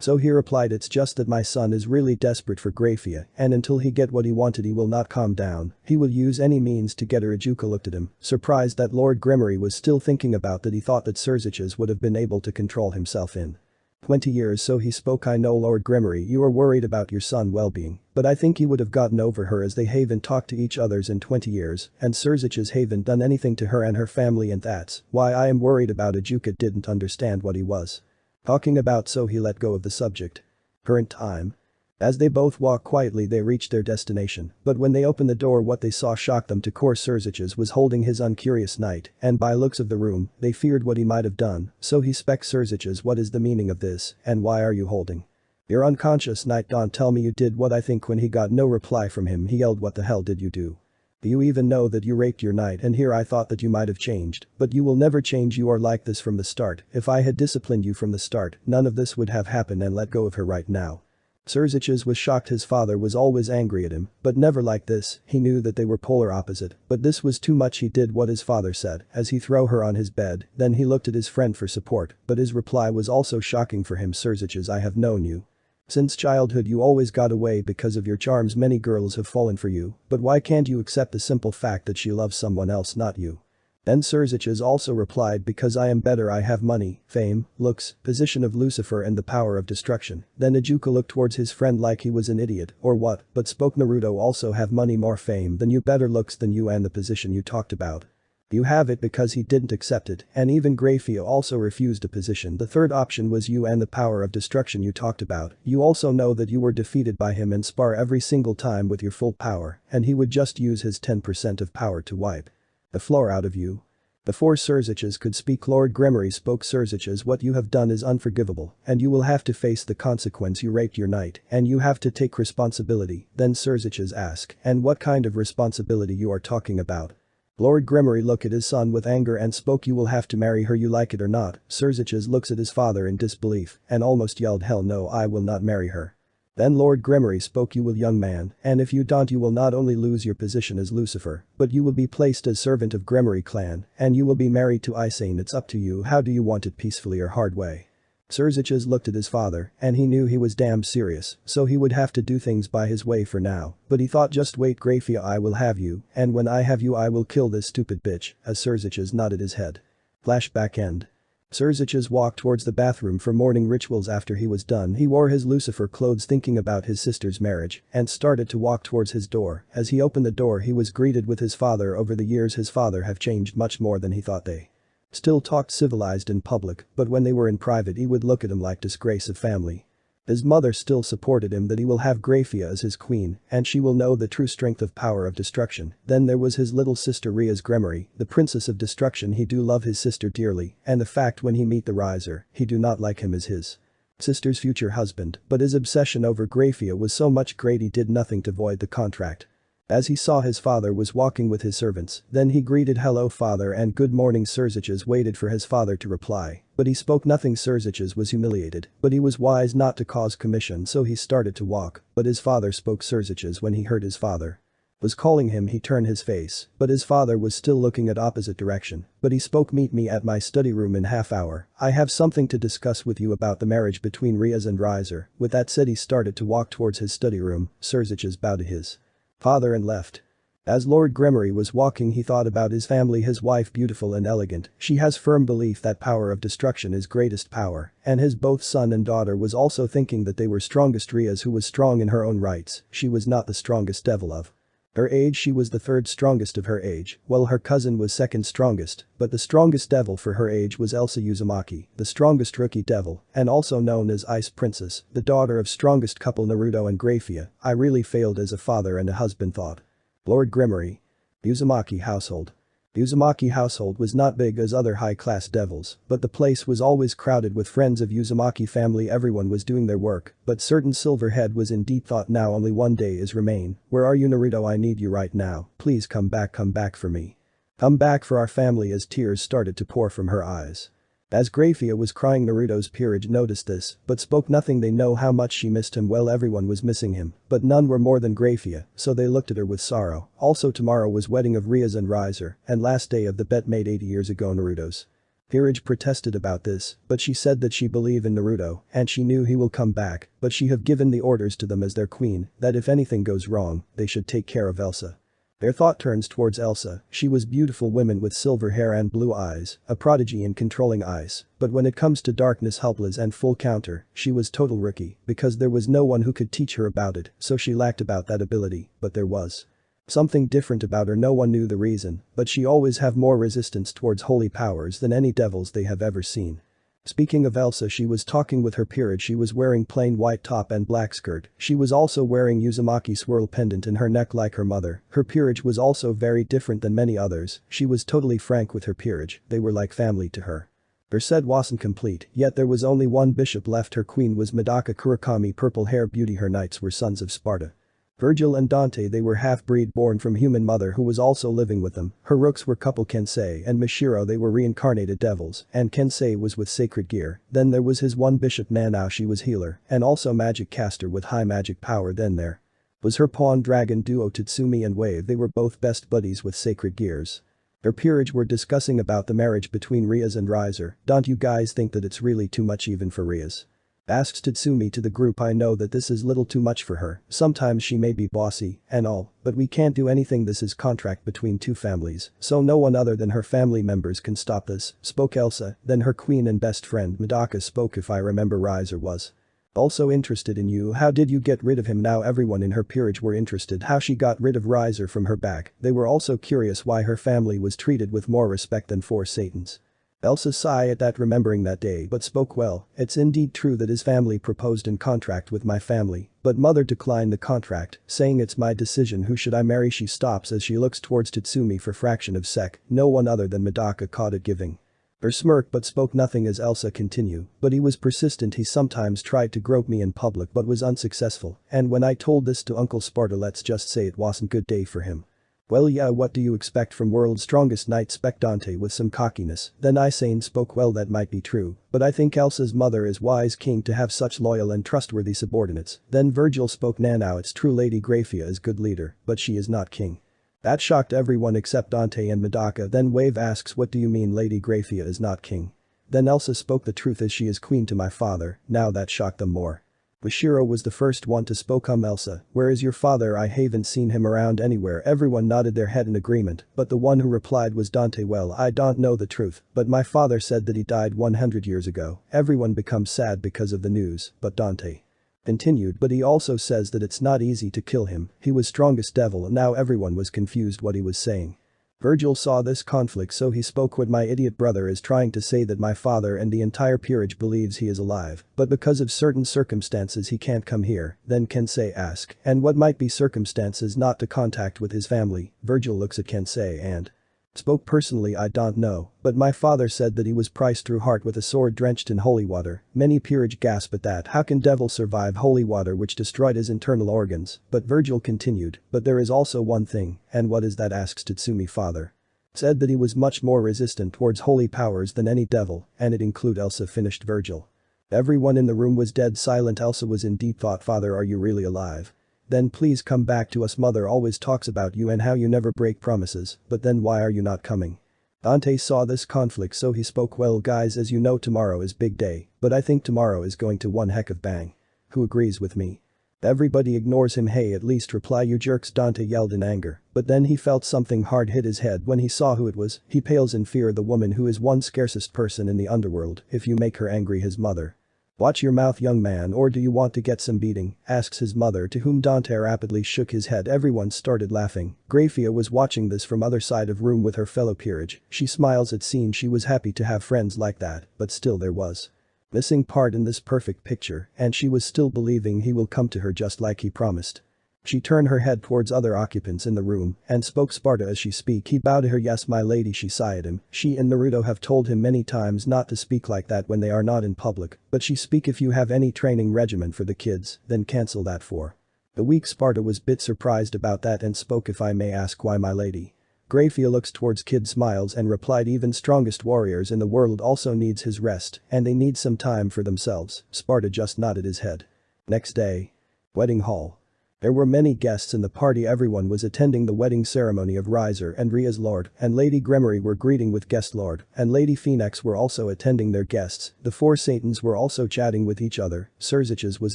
So he replied, it's just that my son is really desperate for Grafiya and until he get what he wanted he will not calm down, he will use any means to get her. Ajuka looked at him, surprised that Lord Gremory was still thinking about that. He thought that Surziches would have been able to control himself in 20 years, so he spoke. I know Lord Gremory, you are worried about your son's well-being, but I think he would have gotten over her as they haven't talked to each others in 20 years and Surziches haven't done anything to her and her family, and that's why I am worried about. Ajuka didn't understand what he was talking about, so he let go of the subject. Current time. As they both walked quietly they reached their destination, but when they opened the door what they saw shocked them to core. Surziches was holding his uncurious knight, and by looks of the room, they feared what he might have done, so he spec Surziches, what is the meaning of this, and why are you holding your unconscious knight? Don't tell me you did what I think. When he got no reply from him he yelled, what the hell did you do? Do you even know that you raped your knight? And here I thought that you might have changed, but you will never change, you are like this from the start. If I had disciplined you from the start, none of this would have happened, and let go of her right now. Surziches was shocked. His father was always angry at him, but never like this. He knew that they were polar opposite, but this was too much. He did what his father said as he threw her on his bed, then he looked at his friend for support, but his reply was also shocking for him. Surziches, I have known you since childhood, you always got away because of your charms. Many girls have fallen for you, but why can't you accept the simple fact that she loves someone else, not you? Then Surziches also replied, because I am better, I have money, fame, looks, position of Lucifer and the power of destruction. Then Ajuka looked towards his friend like he was an idiot or what, but spoke. Naruto also have money, more fame than you, better looks than you, and the position you talked about. You have it because he didn't accept it, and even Grafiya also refused a position. The third option was you and the power of destruction you talked about. You also know that you were defeated by him and spar every single time with your full power, and he would just use his 10% of power to wipe the floor out of you. Before Surziches could speak, Lord Gremory spoke. Surziches, what you have done is unforgivable, and you will have to face the consequence. You raped your knight, and you have to take responsibility. Then Surziches asked, and what kind of responsibility you are talking about? Lord Gremory looked at his son with anger and spoke, you will have to marry her, you like it or not. Surziches looks at his father in disbelief and almost yelled, hell no, I will not marry her. Then Lord Gremory spoke, you will, young man, and if you don't you will not only lose your position as Lucifer, but you will be placed as servant of Gremory clan, and you will be married to Isane. It's up to you, how do you want it, peacefully or hard way? Surziches looked at his father, and he knew he was damn serious, so he would have to do things by his way for now, but he thought, just wait Grafiya, I will have you, and when I have you I will kill this stupid bitch, as Surziches nodded his head. Flashback end. Surziches walked towards the bathroom for morning rituals. After he was done he wore his Lucifer clothes thinking about his sister's marriage and started to walk towards his door. As he opened the door he was greeted with his father. Over the years his father have changed much more than he thought. They still talked civilized in public, but when they were in private he would look at him like disgrace of family. His mother still supported him that he will have Grafiya as his queen and she will know the true strength of power of destruction. Then there was his little sister Rias Gremory, the princess of destruction. He do love his sister dearly, and the fact when he meet the riser, he do not like him as his sister's future husband, but his obsession over Grafiya was so much great he did nothing to void the contract. As he saw his father was walking with his servants, then he greeted, hello father and good morning. Surziches waited for his father to reply, but he spoke nothing. Surziches was humiliated, but he was wise not to cause commotion, so he started to walk, but his father spoke. Surziches, when he heard his father was calling him, he turned his face, but his father was still looking at opposite direction, but he spoke, meet me at my study room in half hour, I have something to discuss with you about the marriage between Rias and Riser. With that said he started to walk towards his study room. Surziches bowed to his father and left. As Lord Gremory was walking he thought about his family, his wife beautiful and elegant, she has firm belief that power of destruction is greatest power, and his both son and daughter was also thinking that they were strongest. Rias, who was strong in her own rights, she was not the strongest devil of her age, she was the third strongest of her age, while her cousin was second strongest, but the strongest devil for her age was Elsa Uzumaki, the strongest rookie devil, and also known as Ice Princess, the daughter of strongest couple Naruto and Grafiya. I really failed as a father and a husband, thought Lord Gremory. Uzumaki household. Uzumaki household was not big as other high-class devils, but the place was always crowded with friends of Uzumaki family. Everyone was doing their work, but certain Silverhead was in deep thought. Now only one day is remain. Where are you, Naruto? I need you right now. Please come back for me. Come back for our family. As tears started to pour from her eyes. As Grafiya was crying, Naruto's peerage noticed this, but spoke nothing. They know how much she missed him. Well, everyone was missing him, but none were more than Grafiya, so they looked at her with sorrow. Also, tomorrow was wedding of Rias and Riser, and last day of the bet made 80 years ago. Naruto's peerage protested about this, but she said that she believed in Naruto, and she knew he will come back, but she have given the orders to them as their queen, that if anything goes wrong, they should take care of Elsa. Their thought turns towards Elsa. She was beautiful woman with silver hair and blue eyes, a prodigy in controlling ice, but when it comes to darkness, helpless and full counter, she was total rookie, because there was no one who could teach her about it, so she lacked about that ability, but there was something different about her. No one knew the reason, but she always have more resistance towards holy powers than any devils they have ever seen. Speaking of Elsa, she was talking with her peerage. She was wearing plain white top and black skirt. She was also wearing Uzumaki swirl pendant in her neck like her mother. Her peerage was also very different than many others. She was totally frank with her peerage. They were like family to her. Her set wasn't complete, yet there was only one bishop left. Her queen was Medaka Kurakami, purple hair beauty. Her knights were sons of Sparta. Virgil and Dante, they were half-breed born from human mother who was also living with them. Her rooks were couple Kensei and Mishiro. They were reincarnated devils, and Kensei was with sacred gear. Then there was his one bishop Nanao. She was healer and also magic caster with high magic power. Then there was her pawn dragon duo Tatsumi and Wave. They were both best buddies with sacred gears. Their peerage were discussing about the marriage between Rias and Riser. Don't you guys think that it's really too much even for Rias? Asks Tatsumi to the group. I know that this is little too much for her. Sometimes she may be bossy and all, but we can't do anything. This is contract between two families, so no one other than her family members can stop this, spoke Elsa. Then her queen and best friend Medaka spoke. If I remember, Riser was also interested in you. How did you get rid of him? Now everyone in her peerage were interested how she got rid of Riser from her back. They were also curious why her family was treated with more respect than four Satans. Elsa sighed at that, remembering that day, but spoke well. It's indeed true that his family proposed in contract with my family, but mother declined the contract, saying it's my decision who should I marry. She stops as she looks towards Tatsumi for fraction of sec. No one other than Medaka caught it, giving her smirk but spoke nothing as Elsa continued. But he was persistent. He sometimes tried to grope me in public but was unsuccessful, and when I told this to Uncle Sparta, let's just say it wasn't good day for him. Well, yeah, what do you expect from world's strongest knight, spec Dante with some cockiness. Then Isane spoke. Well, that might be true, but I think Elsa's mother is wise king to have such loyal and trustworthy subordinates. Then Virgil spoke. Now it's true Lady Grafiya is good leader, but she is not king. That shocked everyone except Dante and Medaka. Then Wave asks, what do you mean Lady Grafiya is not king? Then Elsa spoke. The truth is she is queen to my father. Now that shocked them more. Mishiro was the first one to spoke. Elsa, where is your father? I haven't seen him around anywhere. Everyone nodded their head in agreement, but the one who replied was Dante. Well, I don't know the truth, but my father said that he died 100 years ago. Everyone becomes sad because of the news, but Dante continued, but he also says that it's not easy to kill him. He was strongest devil. And now everyone was confused what he was saying. Virgil saw this conflict, so he spoke. What my idiot brother is trying to say that my father and the entire peerage believes he is alive, but because of certain circumstances he can't come here. Then Kensei asked, and what might be circumstances not to contact with his family? Virgil looks at Kensei and spoke. Personally I don't know, but my father said that he was priced through heart with a sword drenched in holy water. Many peerage gasp at that. How can devil survive holy water which destroyed his internal organs? But Virgil continued, but there is also one thing. And what is that? Asks Tatsumi. Father said that he was much more resistant towards holy powers than any devil, and it include Elsa, finished Virgil. Everyone in the room was dead silent. Elsa was in deep thought. Father, are you really alive? Then please come back to us. Mother always talks about you and how you never break promises, but then why are you not coming? Dante saw this conflict, so he spoke. Well guys, as you know, tomorrow is big day, but I think tomorrow is going to one heck of bang. Who agrees with me? Everybody ignores him. Hey, at least reply, you jerks, Dante yelled in anger, but then he felt something hard hit his head when he saw who it was. He pales in fear. The woman who is one scarcest person in the underworld. If you make her angry, his mother. Watch your mouth, young man, or do you want to get some beating? Asks his mother, to whom Dante rapidly shook his head. Everyone started laughing. Grafiya was watching this from other side of room with her fellow peerage. She smiles at scene. She was happy to have friends like that, but still there was missing part in this perfect picture, and she was still believing he will come to her just like he promised. She turned her head towards other occupants in the room and spoke Sparta as she speak. He bowed to her. Yes my lady, she sighed at him. She and Naruto have told him many times not to speak like that when they are not in public, but she speak if you have any training regimen for the kids, then cancel that for. The weak Sparta was bit surprised about that and spoke, if I may ask why my lady. Grafiya looks towards Kid, smiles and replied, even strongest warriors in the world also needs his rest and they need some time for themselves. Sparta just nodded his head. Next day. Wedding hall. There were many guests in the party. Everyone was attending the wedding ceremony of Riser and Rias. Lord and Lady Gremory were greeting with guest Lord and Lady Phoenix were also attending their guests. The four Satans were also chatting with each other. Surziches was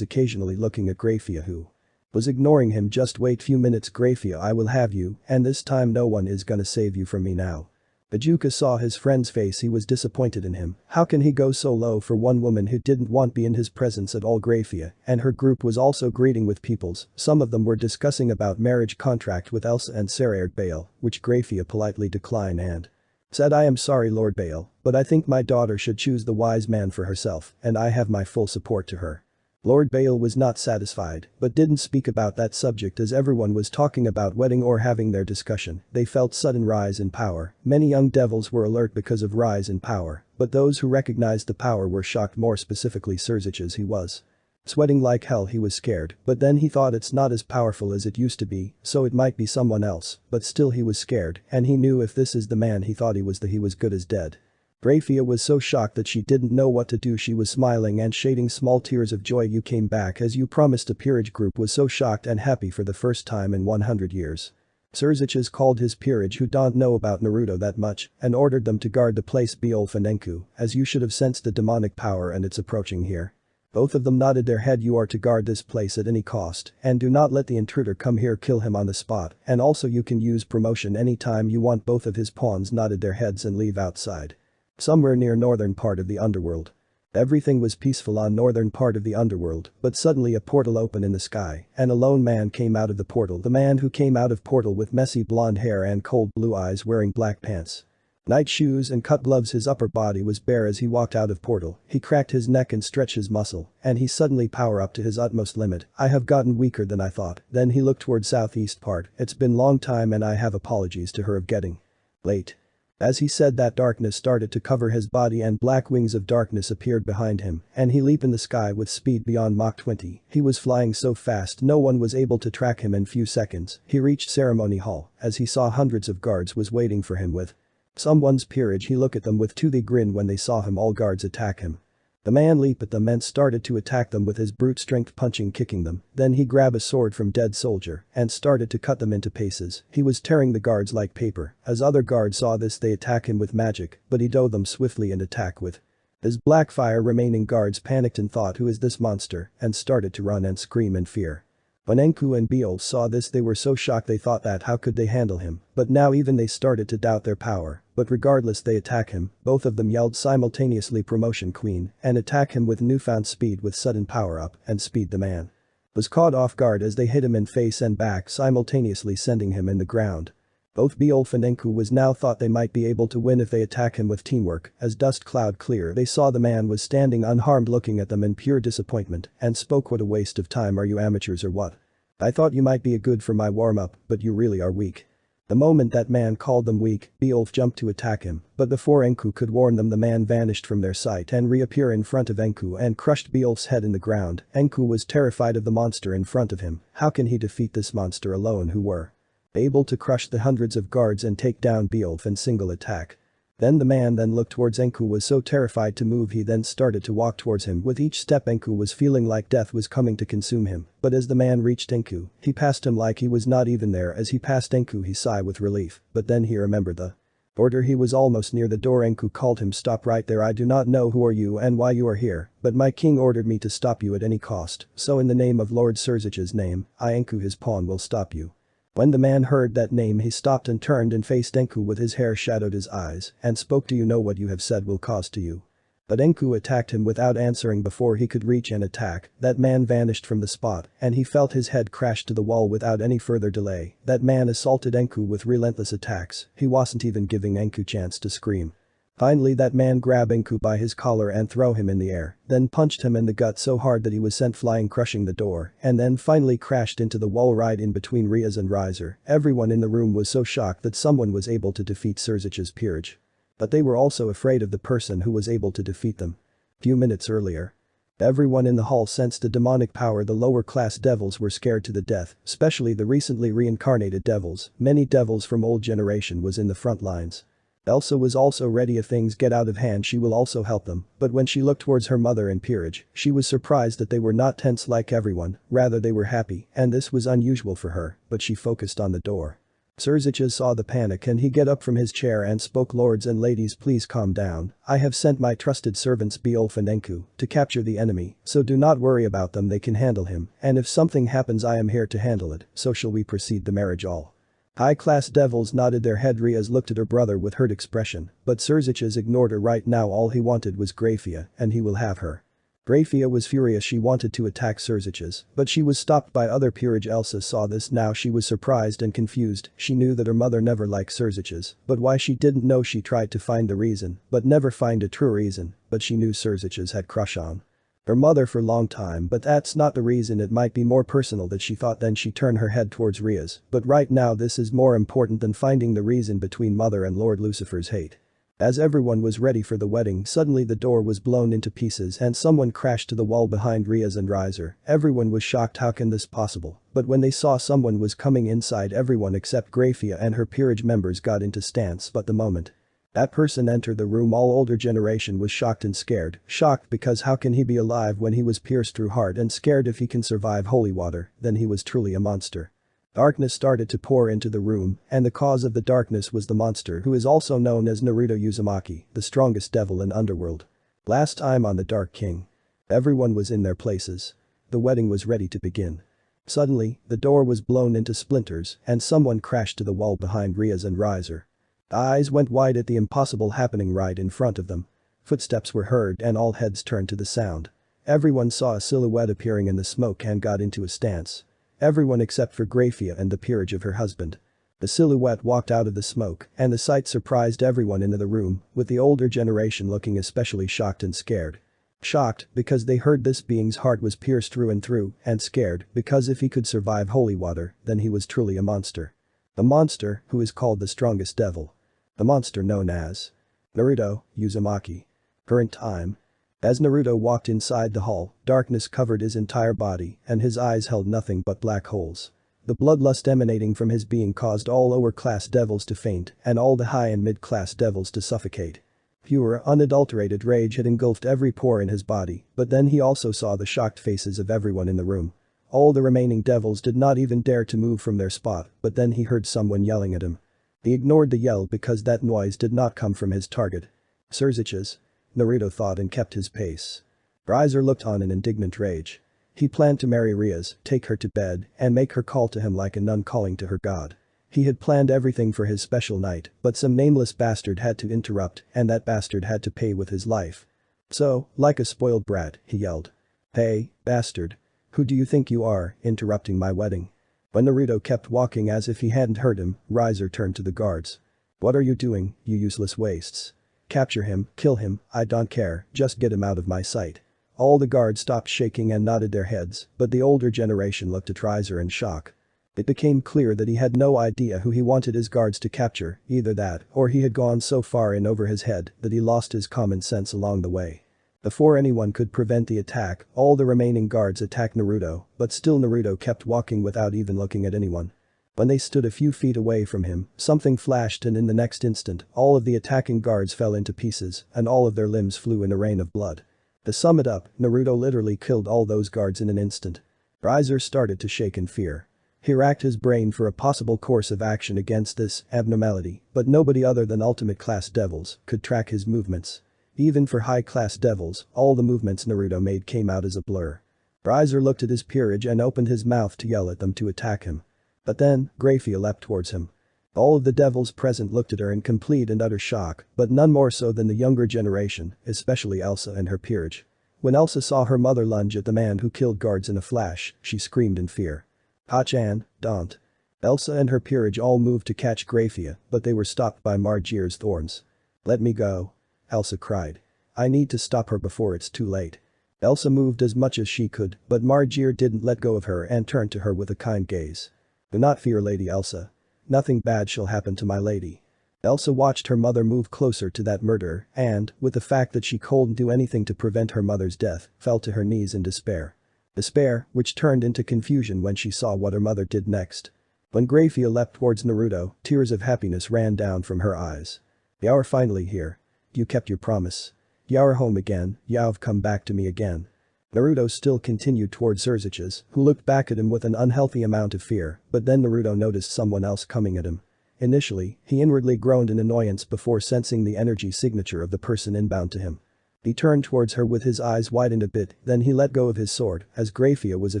occasionally looking at Grafiya who was ignoring him. Just wait few minutes Grafiya, I will have you, and this time no one is gonna save you from me now. Bajuka saw his friend's face. He was disappointed in him. How can he go so low for one woman who didn't want be in his presence at all? Grafiya and her group was also greeting with peoples. Some of them were discussing about marriage contract with Elsa and Sarah Bale, which Grafiya politely declined and said, I am sorry Lord Bale, but I think my daughter should choose the wise man for herself and I have my full support to her. Lord Bale was not satisfied, but didn't speak about that subject as everyone was talking about wedding or having their discussion. They felt sudden rise in power. Many young devils were alert because of rise in power, but those who recognized the power were shocked, more specifically Surziches. He was sweating like hell. He was scared, but then he thought it's not as powerful as it used to be, so it might be someone else, but still he was scared and he knew if this is the man he thought he was good as dead. Grafiya was so shocked that she didn't know what to do. She was smiling and shedding small tears of joy. You came back as you promised. A peerage group was so shocked and happy for the first time in 100 years. Surziches called his peerage who don't know about Naruto that much and ordered them to guard the place. Beowulf and Enku, as you should have sensed the demonic power and it's approaching here. Both of them nodded their head. You are to guard this place at any cost and do not let the intruder come here. Kill him on the spot and also you can use promotion anytime you want. Both of his pawns nodded their heads and leave outside. Somewhere near northern part of the underworld. Everything was peaceful on northern part of the underworld, but suddenly a portal opened in the sky and a lone man came out of the portal. The man who came out of portal with messy blonde hair and cold blue eyes, wearing black pants, night shoes and cut gloves. His upper body was bare as he walked out of portal. He cracked his neck and stretched his muscle and he suddenly power up to his utmost limit. I have gotten weaker than I thought. Then he looked toward southeast part. It's been long time and I have apologies to her of getting late. As he said that, darkness started to cover his body and black wings of darkness appeared behind him and he leaped in the sky with speed beyond Mach 20. He was flying so fast no one was able to track him. In few seconds he reached ceremony hall as he saw hundreds of guards was waiting for him with someone's peerage. He looked at them with the grin. When they saw him all guards attack him. The man leaped at them and started to attack them with his brute strength, punching, kicking them. Then he grabbed a sword from dead soldier and started to cut them into pieces. He was tearing the guards like paper. As other guards saw this they attack him with magic, but he dove them swiftly and attack with his black fire. Remaining guards panicked and thought, who is this monster, and started to run and scream in fear. When Enku and Beowulf saw this they were so shocked they thought that how could they handle him, but now even they started to doubt their power, but regardless they attack him. Both of them yelled simultaneously promotion queen and attack him with newfound speed with sudden power up and speed. The man was caught off guard as they hit him in face and back simultaneously sending him in the ground. Both Beowulf and Enku was now thought they might be able to win if they attack him with teamwork. As dust cloud cleared they saw the man was standing unharmed looking at them in pure disappointment and spoke, what a waste of time, are you amateurs or what? I thought you might be good for my warm-up, but you really are weak. The moment that man called them weak, Beowulf jumped to attack him, but before Enku could warn them the man vanished from their sight and reappeared in front of Enku and crushed Beowulf's head in the ground. Enku was terrified of the monster in front of him. How can he defeat this monster alone who were able to crush the hundreds of guards and take down Beowulf in single attack? Then the man looked towards Enku, was so terrified to move he then started to walk towards him. With each step Enku was feeling like death was coming to consume him, but as the man reached Enku, he passed him like he was not even there. As he passed Enku he sighed with relief, but then he remembered the order. He was almost near the door. Enku called him, stop right there, I do not know who are you and why you are here, but my king ordered me to stop you at any cost, so in the name of Lord Surzich's name, I Enku his pawn will stop you. When the man heard that name he stopped and turned and faced Enku with his hair shadowed his eyes and spoke, do you know what you have said will cost to you? But Enku attacked him without answering. Before he could reach and attack, that man vanished from the spot and he felt his head crash to the wall without any further delay. That man assaulted Enku with relentless attacks. He wasn't even giving Enku chance to scream. Finally that man grabbed Inku by his collar and threw him in the air, then punched him in the gut so hard that he was sent flying, crushing the door, and then finally crashed into the wall right in between Rias and Riser. Everyone in the room was so shocked that someone was able to defeat Surzich's peerage. But they were also afraid of the person who was able to defeat them. Few minutes earlier. Everyone in the hall sensed a demonic power. The lower class devils were scared to the death, especially the recently reincarnated devils. Many devils from old generation was in the front lines. Elsa was also ready. If things get out of hand she will also help them, but when she looked towards her mother and peerage, she was surprised that they were not tense like everyone, rather they were happy, and this was unusual for her, but she focused on the door. Surzicha saw the panic and he get up from his chair and spoke, "Lords and ladies, please calm down. I have sent my trusted servants Beolf and Enku to capture the enemy, so do not worry about them, they can handle him, and if something happens I am here to handle it, so shall we proceed the marriage?" All high-class devils nodded their head. Rias looked at her brother with hurt expression, but Surzichas ignored her. Right now all he wanted was Grafia, and he will have her. Grafia was furious. She wanted to attack Surzichas, but she was stopped by other peerage. Elsa saw this now. She was surprised and confused. She knew that her mother never liked Surzichas, but why she didn't know. She tried to find the reason, but never find a true reason, but she knew Surzichas had crush on her mother for a long time, but that's not the reason. It might be more personal that she thought. Then she turned her head towards Rias, but right now this is more important than finding the reason between mother and Lord Lucifer's hate. As everyone was ready for the wedding, suddenly the door was blown into pieces and someone crashed to the wall behind Rias and Riser. Everyone was shocked. How can this possible? But when they saw someone was coming inside, everyone except Grafia and her peerage members got into stance. But the moment that person entered the room, all older generation was shocked and scared. Shocked because how can he be alive when he was pierced through heart, and scared if he can survive holy water, then he was truly a monster. Darkness started to pour into the room, and the cause of the darkness was the monster who is also known as Naruto Uzumaki, the strongest devil in Underworld. Last time on the Dark King. Everyone was in their places. The wedding was ready to begin. Suddenly, the door was blown into splinters and someone crashed to the wall behind Rias and Riser. Eyes went wide at the impossible happening right in front of them. Footsteps were heard and all heads turned to the sound. Everyone saw a silhouette appearing in the smoke and got into a stance. Everyone except for Grafia and the peerage of her husband. The silhouette walked out of the smoke, and the sight surprised everyone in the room, with the older generation looking especially shocked and scared. Shocked because they heard this being's heart was pierced through and through, and scared because if he could survive holy water, then he was truly a monster. A monster who is called the strongest devil. The monster known as Naruto Uzumaki. Current time. As Naruto walked inside the hall, darkness covered his entire body and his eyes held nothing but black holes. The bloodlust emanating from his being caused all lower-class devils to faint and all the high and mid-class devils to suffocate. Pure, unadulterated rage had engulfed every pore in his body, but then he also saw the shocked faces of everyone in the room. All the remaining devils did not even dare to move from their spot, but then he heard someone yelling at him. He ignored the yell because that noise did not come from his target. Surzichas? Naruto thought and kept his pace. Riser looked on in indignant rage. He planned to marry Rias, take her to bed, and make her call to him like a nun calling to her god. He had planned everything for his special night, but some nameless bastard had to interrupt, and that bastard had to pay with his life. So, like a spoiled brat, he yelled. "Hey, bastard. Who do you think you are, interrupting my wedding?" When Naruto kept walking as if he hadn't heard him, Riser turned to the guards. "What are you doing, you useless wastes? Capture him, kill him, I don't care, just get him out of my sight." All the guards stopped shaking and nodded their heads, but the older generation looked at Riser in shock. It became clear that he had no idea who he wanted his guards to capture, either that or he had gone so far in over his head that he lost his common sense along the way. Before anyone could prevent the attack, all the remaining guards attacked Naruto, but still Naruto kept walking without even looking at anyone. When they stood a few feet away from him, something flashed and in the next instant, all of the attacking guards fell into pieces and all of their limbs flew in a rain of blood. To sum it up, Naruto literally killed all those guards in an instant. Riser started to shake in fear. He racked his brain for a possible course of action against this abnormality, but nobody other than ultimate class devils could track his movements. Even for high-class devils, all the movements Naruto made came out as a blur. Riser looked at his peerage and opened his mouth to yell at them to attack him. But then, Grafia leapt towards him. All of the devils present looked at her in complete and utter shock, but none more so than the younger generation, especially Elsa and her peerage. When Elsa saw her mother lunge at the man who killed guards in a flash, she screamed in fear. "Ha-chan, don't." Elsa and her peerage all moved to catch Grafia, but they were stopped by Margier's thorns. "Let me go." Elsa cried. I need to stop her before it's too late. Elsa moved as much as she could, but Margier didn't let go of her and turned to her with a kind gaze. Do not fear, Lady Elsa. Nothing bad shall happen to my lady. Elsa watched her mother move closer to that murderer and, with the fact that she couldn't do anything to prevent her mother's death, fell to her knees in despair. Despair, which turned into confusion when she saw what her mother did next. When Grafiya leapt towards Naruto, tears of happiness ran down from her eyes. You're finally here. You kept your promise. You're home again, you've come back to me again. Naruto still continued towards Surziches, who looked back at him with an unhealthy amount of fear, but then Naruto noticed someone else coming at him. Initially, he inwardly groaned in annoyance before sensing the energy signature of the person inbound to him. He turned towards her with his eyes widened a bit, then he let go of his sword, as Grafiya was a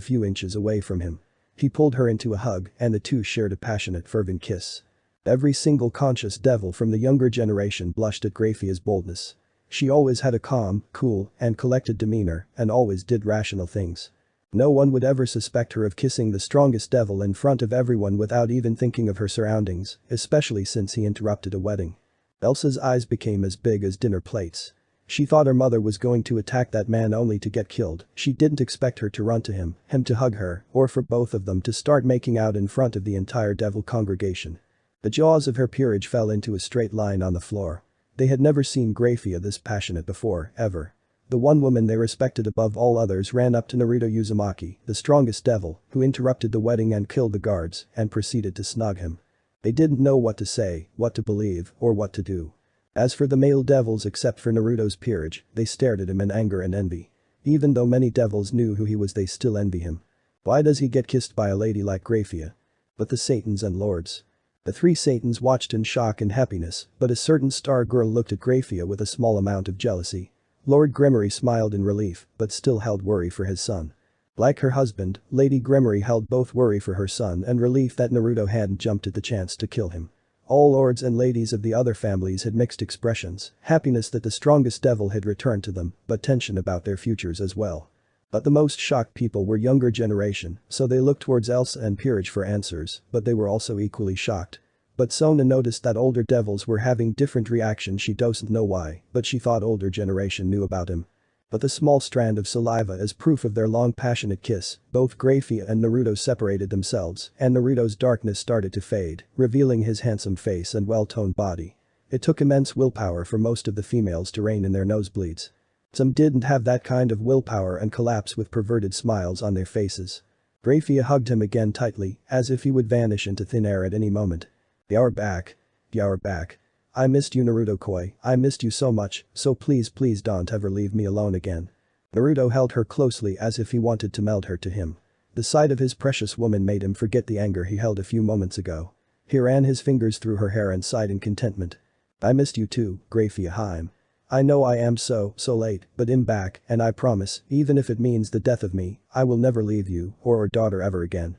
few inches away from him. He pulled her into a hug, and the two shared a passionate fervent kiss. Every single conscious devil from the younger generation blushed at Grafiya's boldness. She always had a calm, cool, and collected demeanor, and always did rational things. No one would ever suspect her of kissing the strongest devil in front of everyone without even thinking of her surroundings, especially since he interrupted a wedding. Elsa's eyes became as big as dinner plates. She thought her mother was going to attack that man only to get killed. She didn't expect her to run to him to hug her, or for both of them to start making out in front of the entire devil congregation. The jaws of her peerage fell into a straight line on the floor. They had never seen Grafiya this passionate before, ever. The one woman they respected above all others ran up to Naruto Uzumaki, the strongest devil, who interrupted the wedding and killed the guards, and proceeded to snog him. They didn't know what to say, what to believe, or what to do. As for the male devils except for Naruto's peerage, they stared at him in anger and envy. Even though many devils knew who he was, they still envy him. Why does he get kissed by a lady like Grafiya? But the Satans and Lords. The three Satans watched in shock and happiness, but a certain star girl looked at Grafiya with a small amount of jealousy. Lord Gremory smiled in relief, but still held worry for his son. Like her husband, Lady Gremory held both worry for her son and relief that Naruto hadn't jumped at the chance to kill him. All lords and ladies of the other families had mixed expressions, happiness that the strongest devil had returned to them, but tension about their futures as well. But the most shocked people were younger generation, so they looked towards Elsa and Peerage for answers, but they were also equally shocked. But Sona noticed that older devils were having different reactions. She doesn't know why, but she thought older generation knew about him. But the small strand of saliva as proof of their long passionate kiss, both Grafiya and Naruto separated themselves, and Naruto's darkness started to fade, revealing his handsome face and well-toned body. It took immense willpower for most of the females to rein in their nosebleeds. Some didn't have that kind of willpower and collapsed with perverted smiles on their faces. Grafiya hugged him again tightly, as if he would vanish into thin air at any moment. You're back. You're back. I missed you, Naruto-koi, I missed you so much, so please don't ever leave me alone again. Naruto held her closely as if he wanted to meld her to him. The sight of his precious woman made him forget the anger he held a few moments ago. He ran his fingers through her hair and sighed in contentment. I missed you too, Grafiya Haim. I know I am so late, but I'm back, and I promise, even if it means the death of me, I will never leave you or our daughter ever again.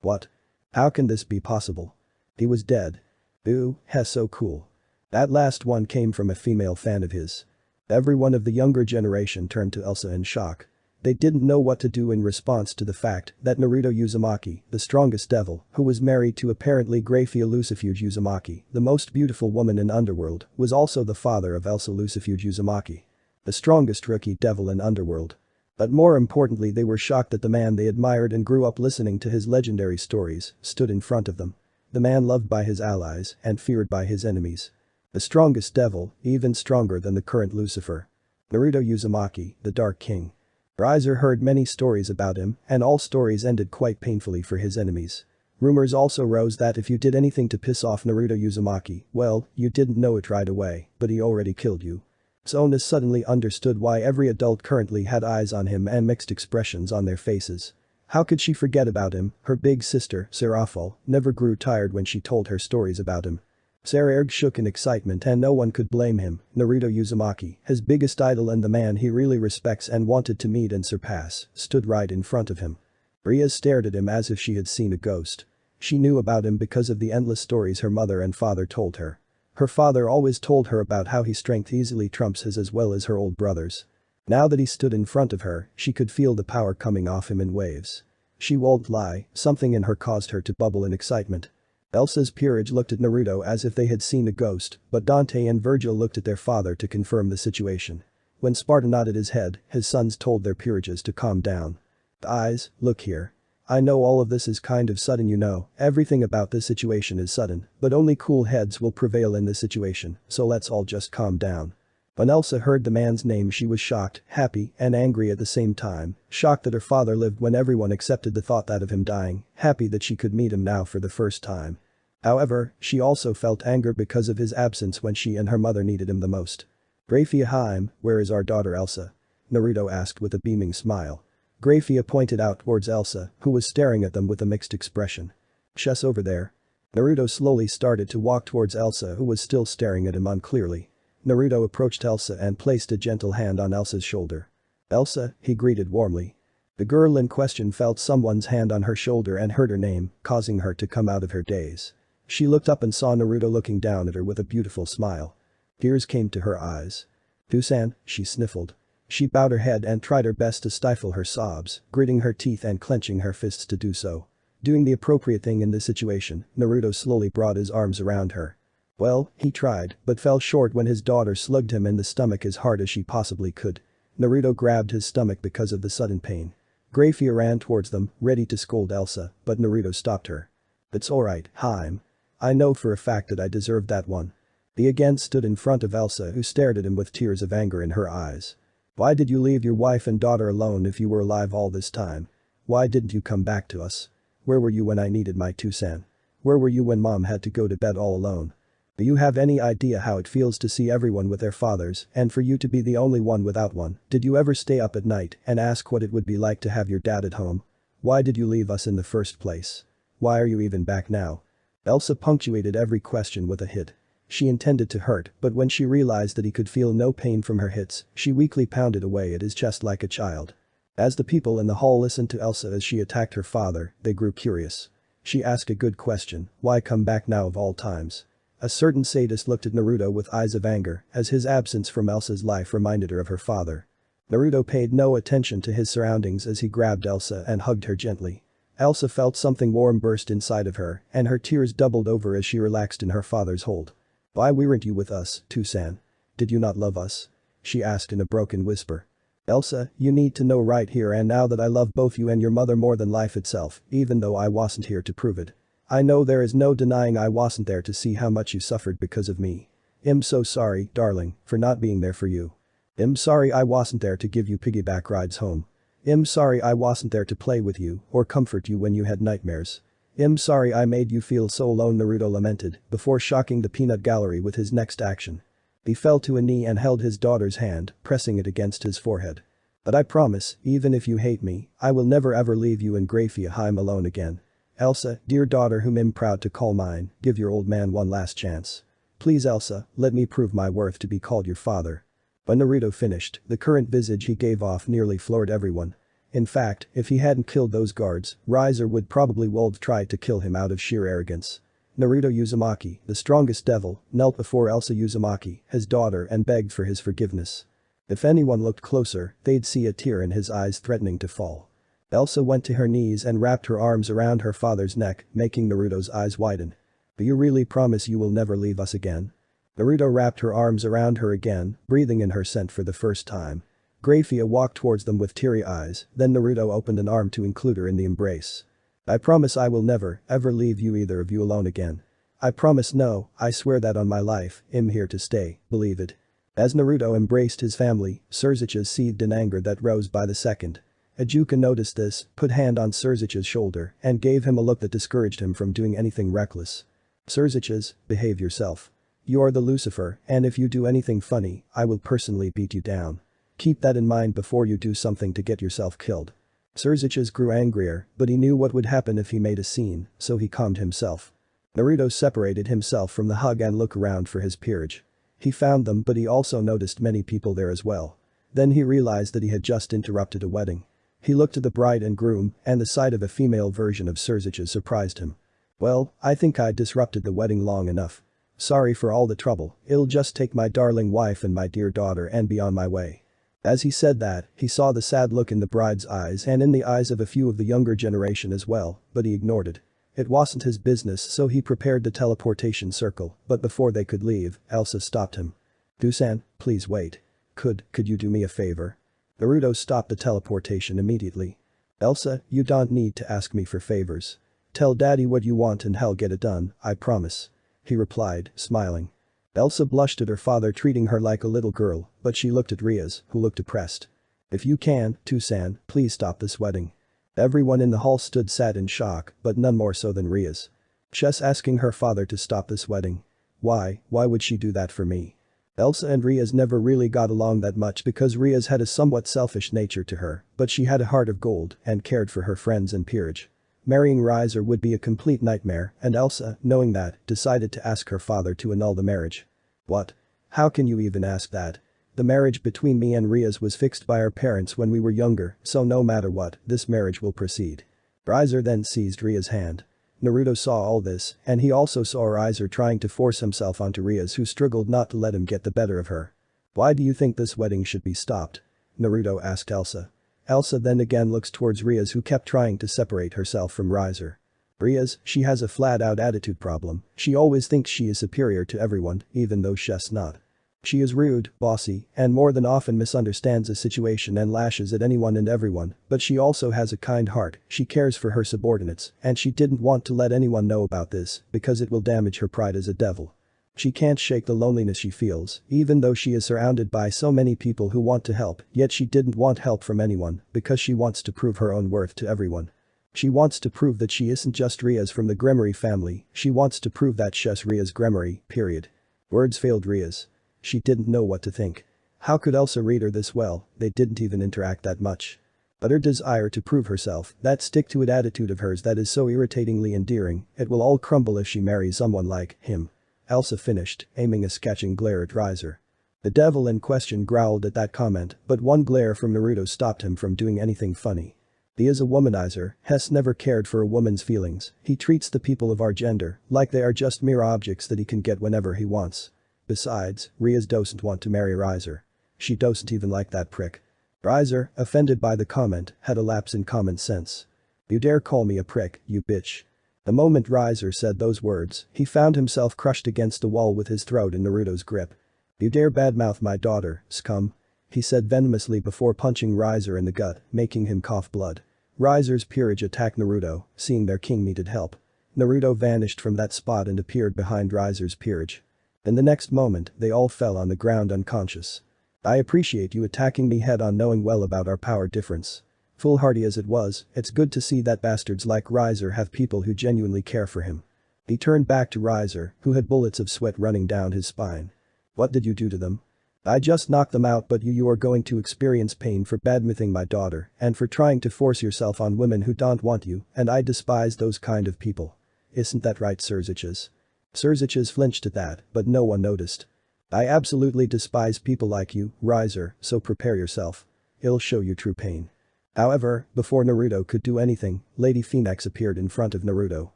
What? How can this be possible? He was dead. Ooh, so cool. That last one came from a female fan of his. Everyone of the younger generation turned to Elsa in shock. They didn't know what to do in response to the fact that Naruto Uzumaki, the strongest devil, who was married to apparently Grafiya Lucifuge Uzumaki, the most beautiful woman in Underworld, was also the father of Elsa Lucifuge Uzumaki. The strongest rookie devil in Underworld. But more importantly, they were shocked that the man they admired and grew up listening to his legendary stories stood in front of them. The man loved by his allies and feared by his enemies. The strongest devil, even stronger than the current Lucifer. Naruto Uzumaki, the Dark King. Riser heard many stories about him, and all stories ended quite painfully for his enemies. Rumors also rose that if you did anything to piss off Naruto Uzumaki, well, you didn't know it right away, but he already killed you. Sona suddenly understood why every adult currently had eyes on him and mixed expressions on their faces. How could she forget about him? Her big sister, Seraphol, never grew tired when she told her stories about him. Sarerg shook in excitement and no one could blame him. Naruto Uzumaki, his biggest idol and the man he really respects and wanted to meet and surpass, stood right in front of him. Rias stared at him as if she had seen a ghost. She knew about him because of the endless stories her mother and father told her. Her father always told her about how his strength easily trumps his as well as her old brother's. Now that he stood in front of her, she could feel the power coming off him in waves. She won't lie, something in her caused her to bubble in excitement. Elsa's peerage looked at Naruto as if they had seen a ghost, but Dante and Virgil looked at their father to confirm the situation. When Sparta nodded his head, his sons told their peerages to calm down. Eyes, look here. I know all of this is kind of sudden, you know, everything about this situation is sudden, but only cool heads will prevail in this situation, so let's all just calm down. When Elsa heard the man's name, she was shocked, happy, and angry at the same time, shocked that her father lived when everyone accepted the thought that of him dying, happy that she could meet him now for the first time. However, she also felt anger because of his absence when she and her mother needed him the most. Grafiya, where is our daughter Elsa? Naruto asked with a beaming smile. Grafiya pointed out towards Elsa, who was staring at them with a mixed expression. She's over there. Naruto slowly started to walk towards Elsa, who was still staring at him unclearly. Naruto approached Elsa and placed a gentle hand on Elsa's shoulder. Elsa, he greeted warmly. The girl in question felt someone's hand on her shoulder and heard her name, causing her to come out of her daze. She looked up and saw Naruto looking down at her with a beautiful smile. Tears came to her eyes. "Tusan," she sniffled. She bowed her head and tried her best to stifle her sobs, gritting her teeth and clenching her fists to do so. Doing the appropriate thing in this situation, Naruto slowly brought his arms around her. Well, he tried, but fell short when his daughter slugged him in the stomach as hard as she possibly could. Naruto grabbed his stomach because of the sudden pain. Grafiya ran towards them, ready to scold Elsa, but Naruto stopped her. "It's alright, Haim. I know for a fact that I deserved that one." He again stood in front of Elsa, who stared at him with tears of anger in her eyes. "Why did you leave your wife and daughter alone if you were alive all this time? Why didn't you come back to us? Where were you when I needed my Tusan? Where were you when mom had to go to bed all alone? Do you have any idea how it feels to see everyone with their fathers and for you to be the only one without one? Did you ever stay up at night and ask what it would be like to have your dad at home? Why did you leave us in the first place? Why are you even back now?" Elsa punctuated every question with a hit. She intended to hurt, but when she realized that he could feel no pain from her hits, she weakly pounded away at his chest like a child. As the people in the hall listened to Elsa as she attacked her father, they grew curious. She asked a good question, why come back now of all times? A certain sadist looked at Naruto with eyes of anger, as his absence from Elsa's life reminded her of her father. Naruto paid no attention to his surroundings as he grabbed Elsa and hugged her gently. Elsa felt something warm burst inside of her, and her tears doubled over as she relaxed in her father's hold. "Why weren't you with us, Tusan? Did you not love us?" she asked in a broken whisper. "Elsa, you need to know right here and now that I love both you and your mother more than life itself, even though I wasn't here to prove it. I know there is no denying I wasn't there to see how much you suffered because of me. I'm so sorry, darling, for not being there for you. I'm sorry I wasn't there to give you piggyback rides home. I'm sorry I wasn't there to play with you or comfort you when you had nightmares. I'm sorry I made you feel so alone," Naruto lamented, before shocking the peanut gallery with his next action. He fell to a knee and held his daughter's hand, pressing it against his forehead. "But I promise, even if you hate me, I will never ever leave you and Grafiya alone again. Elsa, dear daughter whom I'm proud to call mine, give your old man one last chance. Please Elsa, let me prove my worth to be called your father." When Naruto finished, the current visage he gave off nearly floored everyone. In fact, if he hadn't killed those guards, Riser would probably would try to kill him out of sheer arrogance. Naruto Uzumaki, the strongest devil, knelt before Elsa Uzumaki, his daughter, and begged for his forgiveness. If anyone looked closer, they'd see a tear in his eyes threatening to fall. Elsa went to her knees and wrapped her arms around her father's neck, making Naruto's eyes widen. "Do you really promise you will never leave us again?" Naruto wrapped her arms around her again, breathing in her scent for the first time. Grafiya walked towards them with teary eyes, then Naruto opened an arm to include her in the embrace. "I promise I will never, ever leave you either of you alone again. I promise, no, I swear that on my life, I'm here to stay, believe it." As Naruto embraced his family, Surzicha seethed in anger that rose by the second. Ajuka noticed this, put hand on Surzicha's shoulder, and gave him a look that discouraged him from doing anything reckless. "Surzicha, behave yourself. You are the Lucifer, and if you do anything funny, I will personally beat you down. Keep that in mind before you do something to get yourself killed." Surzicha grew angrier, but he knew what would happen if he made a scene, so he calmed himself. Naruto separated himself from the hug and looked around for his peerage. He found them, but he also noticed many people there as well. Then he realized that he had just interrupted a wedding. He looked at the bride and groom, and the sight of a female version of Surzicha surprised him. "Well, I think I disrupted the wedding long enough. Sorry for all the trouble, I'll just take my darling wife and my dear daughter and be on my way." As he said that, he saw the sad look in the bride's eyes and in the eyes of a few of the younger generation as well, but he ignored it. It wasn't his business, so he prepared the teleportation circle, but before they could leave, Elsa stopped him. "Dusan, please wait. Could you do me a favor?" Naruto stopped the teleportation immediately. "Elsa, you don't need to ask me for favors. Tell daddy what you want and he'll get it done, I promise," he replied, smiling. Elsa blushed at her father treating her like a little girl, but she looked at Rias, who looked depressed. "If you can, Dusan, please stop this wedding." Everyone in the hall sat in shock, but none more so than Rias. She's asking her father to stop this wedding. Why would she do that for me? Elsa and Rias never really got along that much because Rias had a somewhat selfish nature to her, but she had a heart of gold and cared for her friends and peerage. Marrying Riser would be a complete nightmare, and Elsa, knowing that, decided to ask her father to annul the marriage. "What? How can you even ask that? The marriage between me and Rias was fixed by our parents when we were younger, so no matter what, this marriage will proceed." Riser then seized Rias' hand. Naruto saw all this, and he also saw Riser trying to force himself onto Rias, who struggled not to let him get the better of her. "Why do you think this wedding should be stopped?" Naruto asked Elsa. Elsa then again looks towards Rias, who kept trying to separate herself from Riser. Rias, she has a flat-out attitude problem. She always thinks she is superior to everyone, even though she's not. She is rude, bossy, and more than often misunderstands a situation and lashes at anyone and everyone, but she also has a kind heart, she cares for her subordinates, and she didn't want to let anyone know about this because it will damage her pride as a devil. She can't shake the loneliness she feels, even though she is surrounded by so many people who want to help, yet she didn't want help from anyone because she wants to prove her own worth to everyone. She wants to prove that she isn't just Rias from the Gremory family, she wants to prove that she's Rias Gremory, period. Words failed Rias. She didn't know what to think. How could Elsa read her this well? They didn't even interact that much. But her desire to prove herself, that stick-to-it attitude of hers that is so irritatingly endearing, it will all crumble if she marries someone like him. Elsa finished, aiming a scathing glare at Riser. The devil in question growled at that comment, but one glare from Naruto stopped him from doing anything funny. He is a womanizer, has never cared for a woman's feelings, he treats the people of our gender like they are just mere objects that he can get whenever he wants. Besides, Rias doesn't want to marry Riser. She doesn't even like that prick. Riser, offended by the comment, had a lapse in common sense. "You dare call me a prick, you bitch." The moment Riser said those words, he found himself crushed against the wall with his throat in Naruto's grip. "You dare badmouth my daughter, scum," he said venomously before punching Riser in the gut, making him cough blood. Riser's peerage attacked Naruto, seeing their king needed help. Naruto vanished from that spot and appeared behind Riser's peerage. In the next moment, they all fell on the ground unconscious. "I appreciate you attacking me head-on knowing well about our power difference. Foolhardy as it was, it's good to see that bastards like Riser have people who genuinely care for him." He turned back to Riser, who had bullets of sweat running down his spine. "What did you do to them?" "I just knocked them out, but you are going to experience pain for badmouthing my daughter and for trying to force yourself on women who don't want you, and I despise those kind of people. Isn't that right, Sirziches?" Sirziches flinched at that, but no one noticed. "I absolutely despise people like you, Riser, so prepare yourself. It'll show you true pain." However, before Naruto could do anything, Lady Phoenix appeared in front of Naruto.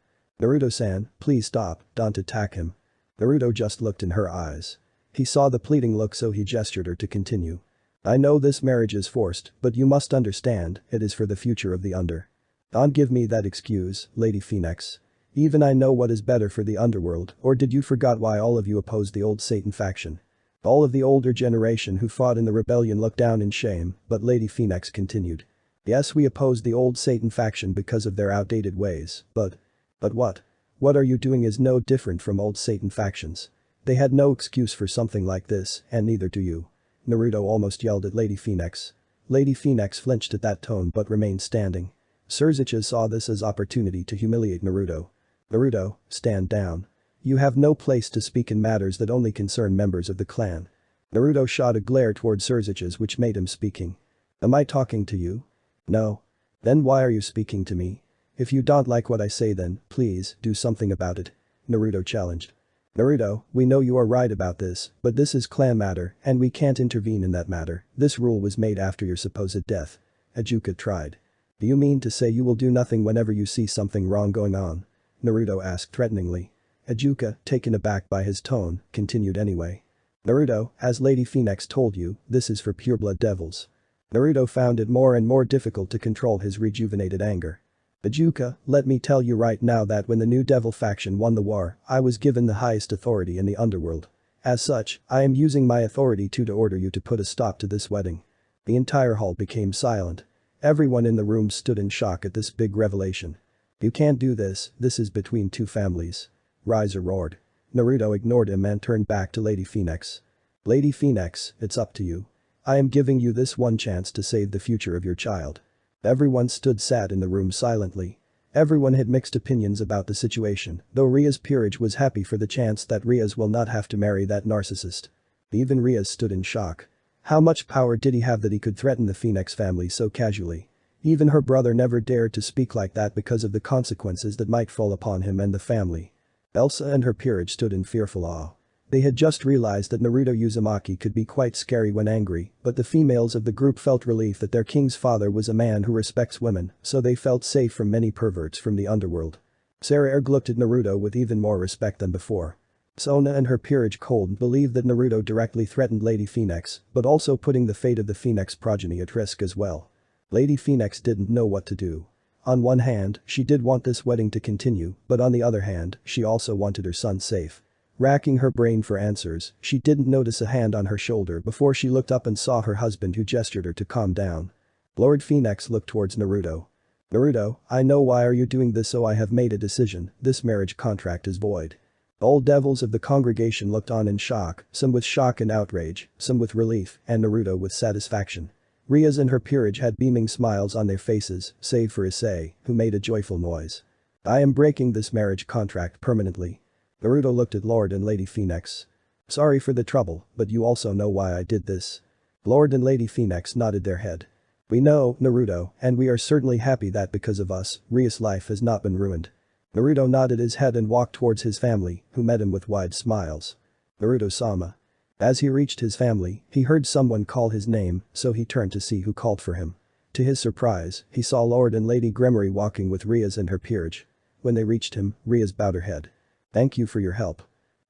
"Naruto-san, please stop, don't attack him." Naruto just looked in her eyes. He saw the pleading look, so he gestured her to continue. "I know this marriage is forced, but you must understand, it is for the future of the Under. Don't give me that excuse, Lady Phoenix. Even I know what is better for the underworld, or did you forget why all of you opposed the old Satan faction?" All of the older generation who fought in the rebellion looked down in shame, but Lady Phoenix continued. "Yes, we opposed the old Satan faction because of their outdated ways, but what? What are you doing is no different from old Satan factions. They had no excuse for something like this, and neither do you." Naruto almost yelled at Lady Phoenix. Lady Phoenix flinched at that tone but remained standing. Sirziches saw this as opportunity to humiliate Naruto. "Naruto, stand down. You have no place to speak in matters that only concern members of the clan." Naruto shot a glare towards Sirziches which made him speaking. "Am I talking to you?" "No. Then why are you speaking to me? If you don't like what I say, then, please, do something about it," Naruto challenged. "Naruto, we know you are right about this, but this is clan matter and we can't intervene in that matter. This rule was made after your supposed death." Ajuka tried. "Do you mean to say you will do nothing whenever you see something wrong going on?" Naruto asked threateningly. Ajuka, taken aback by his tone, continued anyway. "Naruto, as Lady Phoenix told you, this is for pureblood devils." Naruto found it more and more difficult to control his rejuvenated anger. Ajuka, let me tell you right now that when the new devil faction won the war, I was given the highest authority in the underworld. As such, I am using my authority to order you to put a stop to this wedding. The entire hall became silent. Everyone in the room stood in shock at this big revelation. You can't do this, this is between two families. Riser roared. Naruto ignored him and turned back to Lady Phoenix. Lady Phoenix, it's up to you. I am giving you this one chance to save the future of your child. Everyone sat in the room silently. Everyone had mixed opinions about the situation, though Rias' peerage was happy for the chance that Rias will not have to marry that narcissist. Even Rias stood in shock. How much power did he have that he could threaten the Phoenix family so casually? Even her brother never dared to speak like that because of the consequences that might fall upon him and the family. Elsa and her peerage stood in fearful awe. They had just realized that Naruto Uzumaki could be quite scary when angry, but the females of the group felt relief that their king's father was a man who respects women, so they felt safe from many perverts from the underworld. Sarah Erg looked at Naruto with even more respect than before. Sona and her peerage cold believed that Naruto directly threatened Lady Phoenix, but also putting the fate of the Phoenix progeny at risk as well. Lady Phoenix didn't know what to do. On one hand, she did want this wedding to continue, but on the other hand, she also wanted her son safe. Racking her brain for answers, she didn't notice a hand on her shoulder before she looked up and saw her husband who gestured her to calm down. Lord Phoenix looked towards Naruto. Naruto, I know why are you doing this, so I have made a decision, this marriage contract is void. All devils of the congregation looked on in shock, some with shock and outrage, some with relief, and Naruto with satisfaction. Rias and her peerage had beaming smiles on their faces, save for Issei, who made a joyful noise. I am breaking this marriage contract permanently. Naruto looked at Lord and Lady Phoenix. Sorry for the trouble, but you also know why I did this. Lord and Lady Phoenix nodded their head. We know, Naruto, and we are certainly happy that because of us, Rias' life has not been ruined. Naruto nodded his head and walked towards his family, who met him with wide smiles. Naruto-sama. As he reached his family, he heard someone call his name, so he turned to see who called for him. To his surprise, he saw Lord and Lady Gremory walking with Rias and her peerage. When they reached him, Rias bowed her head. Thank you for your help.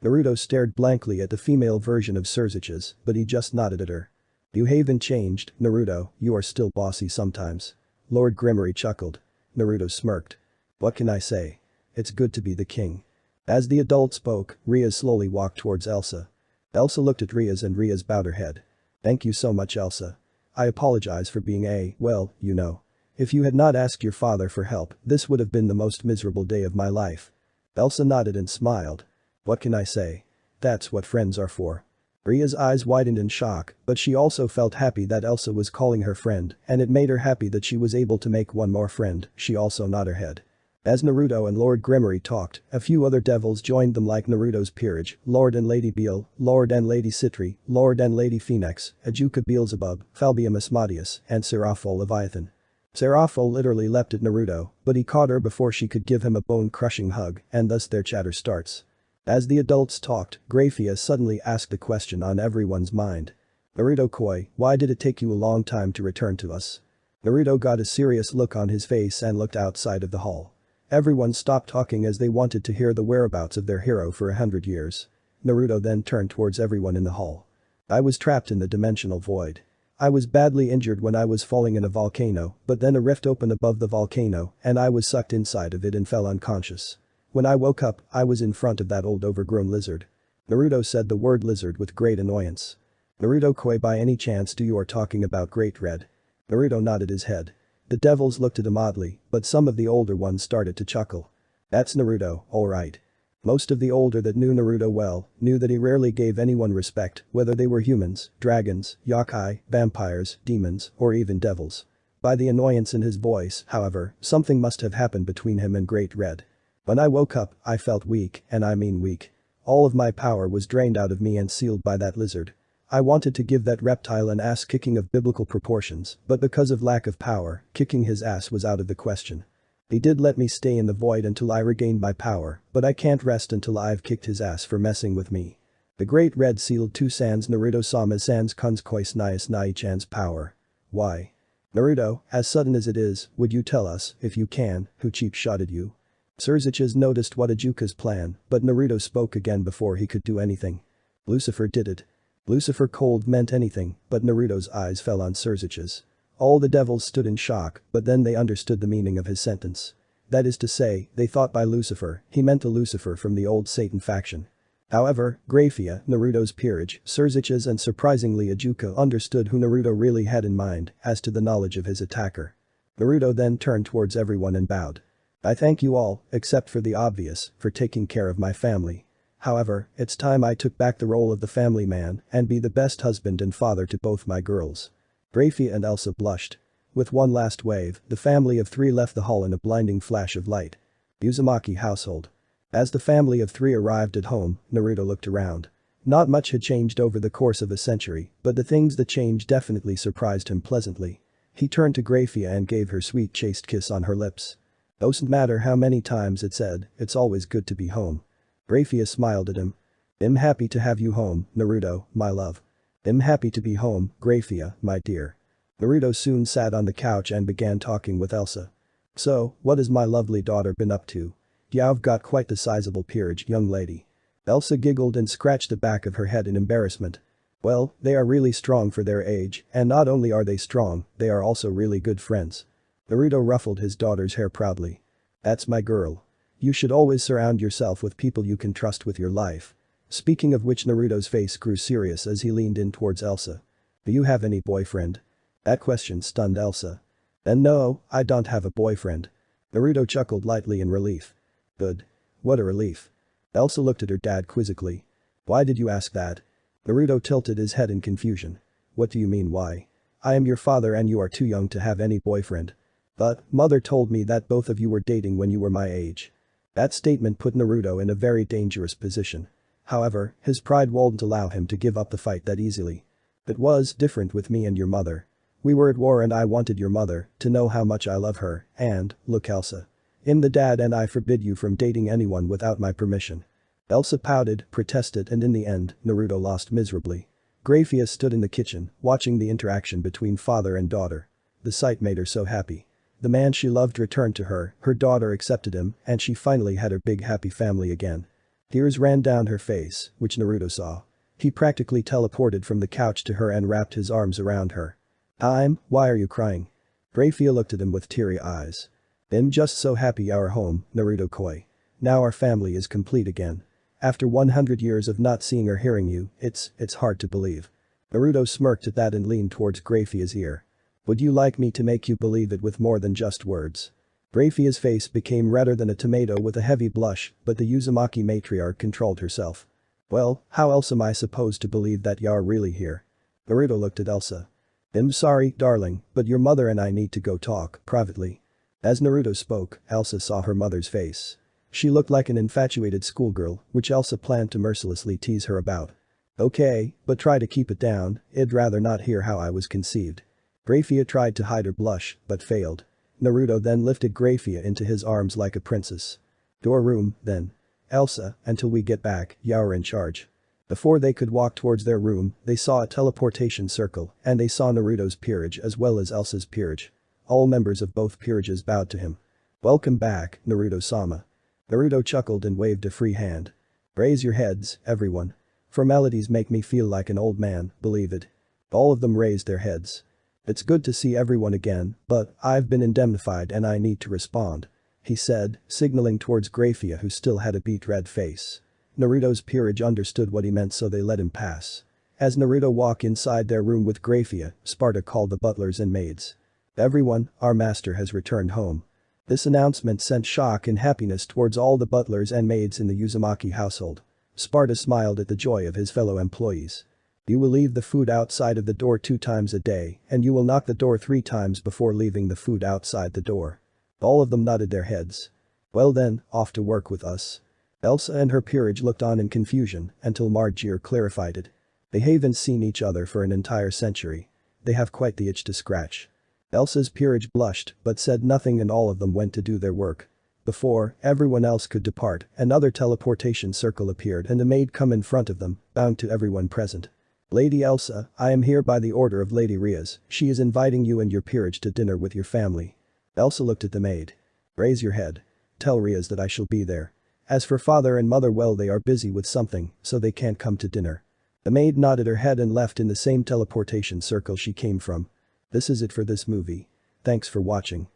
Naruto stared blankly at the female version of Surzich's, but he just nodded at her. You haven't changed, Naruto, you are still bossy sometimes. Lord Gremory chuckled. Naruto smirked. What can I say? It's good to be the king. As the adult spoke, Rias slowly walked towards Elsa. Elsa looked at Rias and Rias bowed her head. Thank you so much, Elsa. I apologize for being well, you know. If you had not asked your father for help, this would have been the most miserable day of my life. Elsa nodded and smiled. What can I say? That's what friends are for. Ria's eyes widened in shock, but she also felt happy that Elsa was calling her friend, and it made her happy that she was able to make one more friend. She also nodded her head. As Naruto and Lord Gremory talked, a few other devils joined them like Naruto's peerage, Lord and Lady Beal, Lord and Lady Citri, Lord and Lady Phoenix, Ajuka Beelzebub, Falbium Asmodeus, and Seraphol Leviathan. Seraphol literally leapt at Naruto, but he caught her before she could give him a bone-crushing hug, and thus their chatter starts. As the adults talked, Grafiya suddenly asked the question on everyone's mind. Naruto-koi, why did it take you a long time to return to us? Naruto got a serious look on his face and looked outside of the hall. Everyone stopped talking as they wanted to hear the whereabouts of their hero for 100 years. Naruto then turned towards everyone in the hall. I was trapped in the dimensional void. I was badly injured when I was falling in a volcano, but then a rift opened above the volcano, and I was sucked inside of it and fell unconscious. When I woke up, I was in front of that old overgrown lizard. Naruto said the word lizard with great annoyance. Naruto-koi, by any chance you are talking about Great Red? Naruto nodded his head. The devils looked at him oddly, but some of the older ones started to chuckle. That's Naruto, alright. Most of the older that knew Naruto well knew that he rarely gave anyone respect, whether they were humans, dragons, yokai, vampires, demons, or even devils. By the annoyance in his voice, however, something must have happened between him and Great Red. When I woke up, I felt weak, and I mean weak. All of my power was drained out of me and sealed by that lizard. I wanted to give that reptile an ass kicking of biblical proportions, but because of lack of power, kicking his ass was out of the question. He did let me stay in the void until I regained my power, but I can't rest until I've kicked his ass for messing with me. The Great Red sealed 2 sans Naruto-sama sans kunskois nias nai-chan's power. Why? Naruto, as sudden as it is, would you tell us, if you can, who cheap-shotted you? Surzich's noticed what Ajuka's plan, but Naruto spoke again before he could do anything. Lucifer did it. Lucifer cold meant anything, but Naruto's eyes fell on Surzich's. All the devils stood in shock, but then they understood the meaning of his sentence. That is to say, they thought by Lucifer, he meant a Lucifer from the old Satan faction. However, Grafiya, Naruto's peerage, Surziches and surprisingly Ajuka understood who Naruto really had in mind as to the knowledge of his attacker. Naruto then turned towards everyone and bowed. I thank you all, except for the obvious, for taking care of my family. However, it's time I took back the role of the family man and be the best husband and father to both my girls. Grafiya and Elsa blushed. With one last wave, the family of three left the hall in a blinding flash of light. Uzumaki household. As the family of three arrived at home, Naruto looked around. Not much had changed over the course of a century, but the things that changed definitely surprised him pleasantly. He turned to Grafiya and gave her sweet chaste kiss on her lips. Doesn't matter how many times it said, it's always good to be home. Grafiya smiled at him. I'm happy to have you home, Naruto, my love. I'm happy to be home, Grafiya, my dear. Naruto soon sat on the couch and began talking with Elsa. So, what has my lovely daughter been up to? You've got quite the sizable peerage, young lady. Elsa giggled and scratched the back of her head in embarrassment. Well, they are really strong for their age, and not only are they strong, they are also really good friends. Naruto ruffled his daughter's hair proudly. That's my girl. You should always surround yourself with people you can trust with your life. Speaking of which, Naruto's face grew serious as he leaned in towards Elsa. Do you have any boyfriend? That question stunned Elsa. And no, I don't have a boyfriend. Naruto chuckled lightly in relief. Good. What a relief. Elsa looked at her dad quizzically. Why did you ask that? Naruto tilted his head in confusion. What do you mean why? I am your father and you are too young to have any boyfriend. But, mother told me that both of you were dating when you were my age. That statement put Naruto in a very dangerous position. However, his pride wouldn't allow him to give up the fight that easily. It was different with me and your mother. We were at war and I wanted your mother to know how much I love her, and, look Elsa. I'm the dad and I forbid you from dating anyone without my permission. Elsa pouted, protested and in the end, Naruto lost miserably. Grafiya stood in the kitchen, watching the interaction between father and daughter. The sight made her so happy. The man she loved returned to her daughter accepted him, and she finally had her big happy family again. Tears ran down her face, which Naruto saw. He practically teleported from the couch to her and wrapped his arms around her. Why are you crying? Grafiya looked at him with teary eyes. I'm just so happy you're home, Naruto Koi. Now our family is complete again. After 100 years of not seeing or hearing you, it's hard to believe. Naruto smirked at that and leaned towards Grafiya's ear. Would you like me to make you believe it with more than just words? Grafiya's face became redder than a tomato with a heavy blush, but the Uzumaki matriarch controlled herself. Well, how else am I supposed to believe that you're really here? Naruto looked at Elsa. I'm sorry, darling, but your mother and I need to go talk privately. As Naruto spoke, Elsa saw her mother's face. She looked like an infatuated schoolgirl, which Elsa planned to mercilessly tease her about. Okay, but try to keep it down, I'd rather not hear how I was conceived. Grafiya tried to hide her blush, but failed. Naruto then lifted Grafiya into his arms like a princess. Your room, then. Elsa, until we get back, you're in charge. Before they could walk towards their room, they saw a teleportation circle, and they saw Naruto's peerage as well as Elsa's peerage. All members of both peerages bowed to him. Welcome back, Naruto-sama. Naruto chuckled and waved a free hand. Raise your heads, everyone. Formalities make me feel like an old man, believe it. All of them raised their heads. It's good to see everyone again, but I've been indemnified and I need to respond. He said, signaling towards Grafiya who still had a beet-red face. Naruto's peerage understood what he meant so they let him pass. As Naruto walked inside their room with Grafiya, Sparta called the butlers and maids. Everyone, our master has returned home. This announcement sent shock and happiness towards all the butlers and maids in the Uzumaki household. Sparta smiled at the joy of his fellow employees. You will leave the food outside of the door 2 times a day, and you will knock the door 3 times before leaving the food outside the door. All of them nodded their heads. Well then, off to work with us. Elsa and her peerage looked on in confusion until Margir clarified it. They haven't seen each other for an entire century. They have quite the itch to scratch. Elsa's peerage blushed but said nothing and all of them went to do their work. Before everyone else could depart, another teleportation circle appeared and a maid come in front of them, bowing to everyone present. Lady Elsa, I am here by the order of Lady Rias. She is inviting you and your peerage to dinner with your family. Elsa looked at the maid. Raise your head. Tell Rias that I shall be there. As for father and mother, well, they are busy with something, so they can't come to dinner. The maid nodded her head and left in the same teleportation circle she came from. This is it for this movie. Thanks for watching.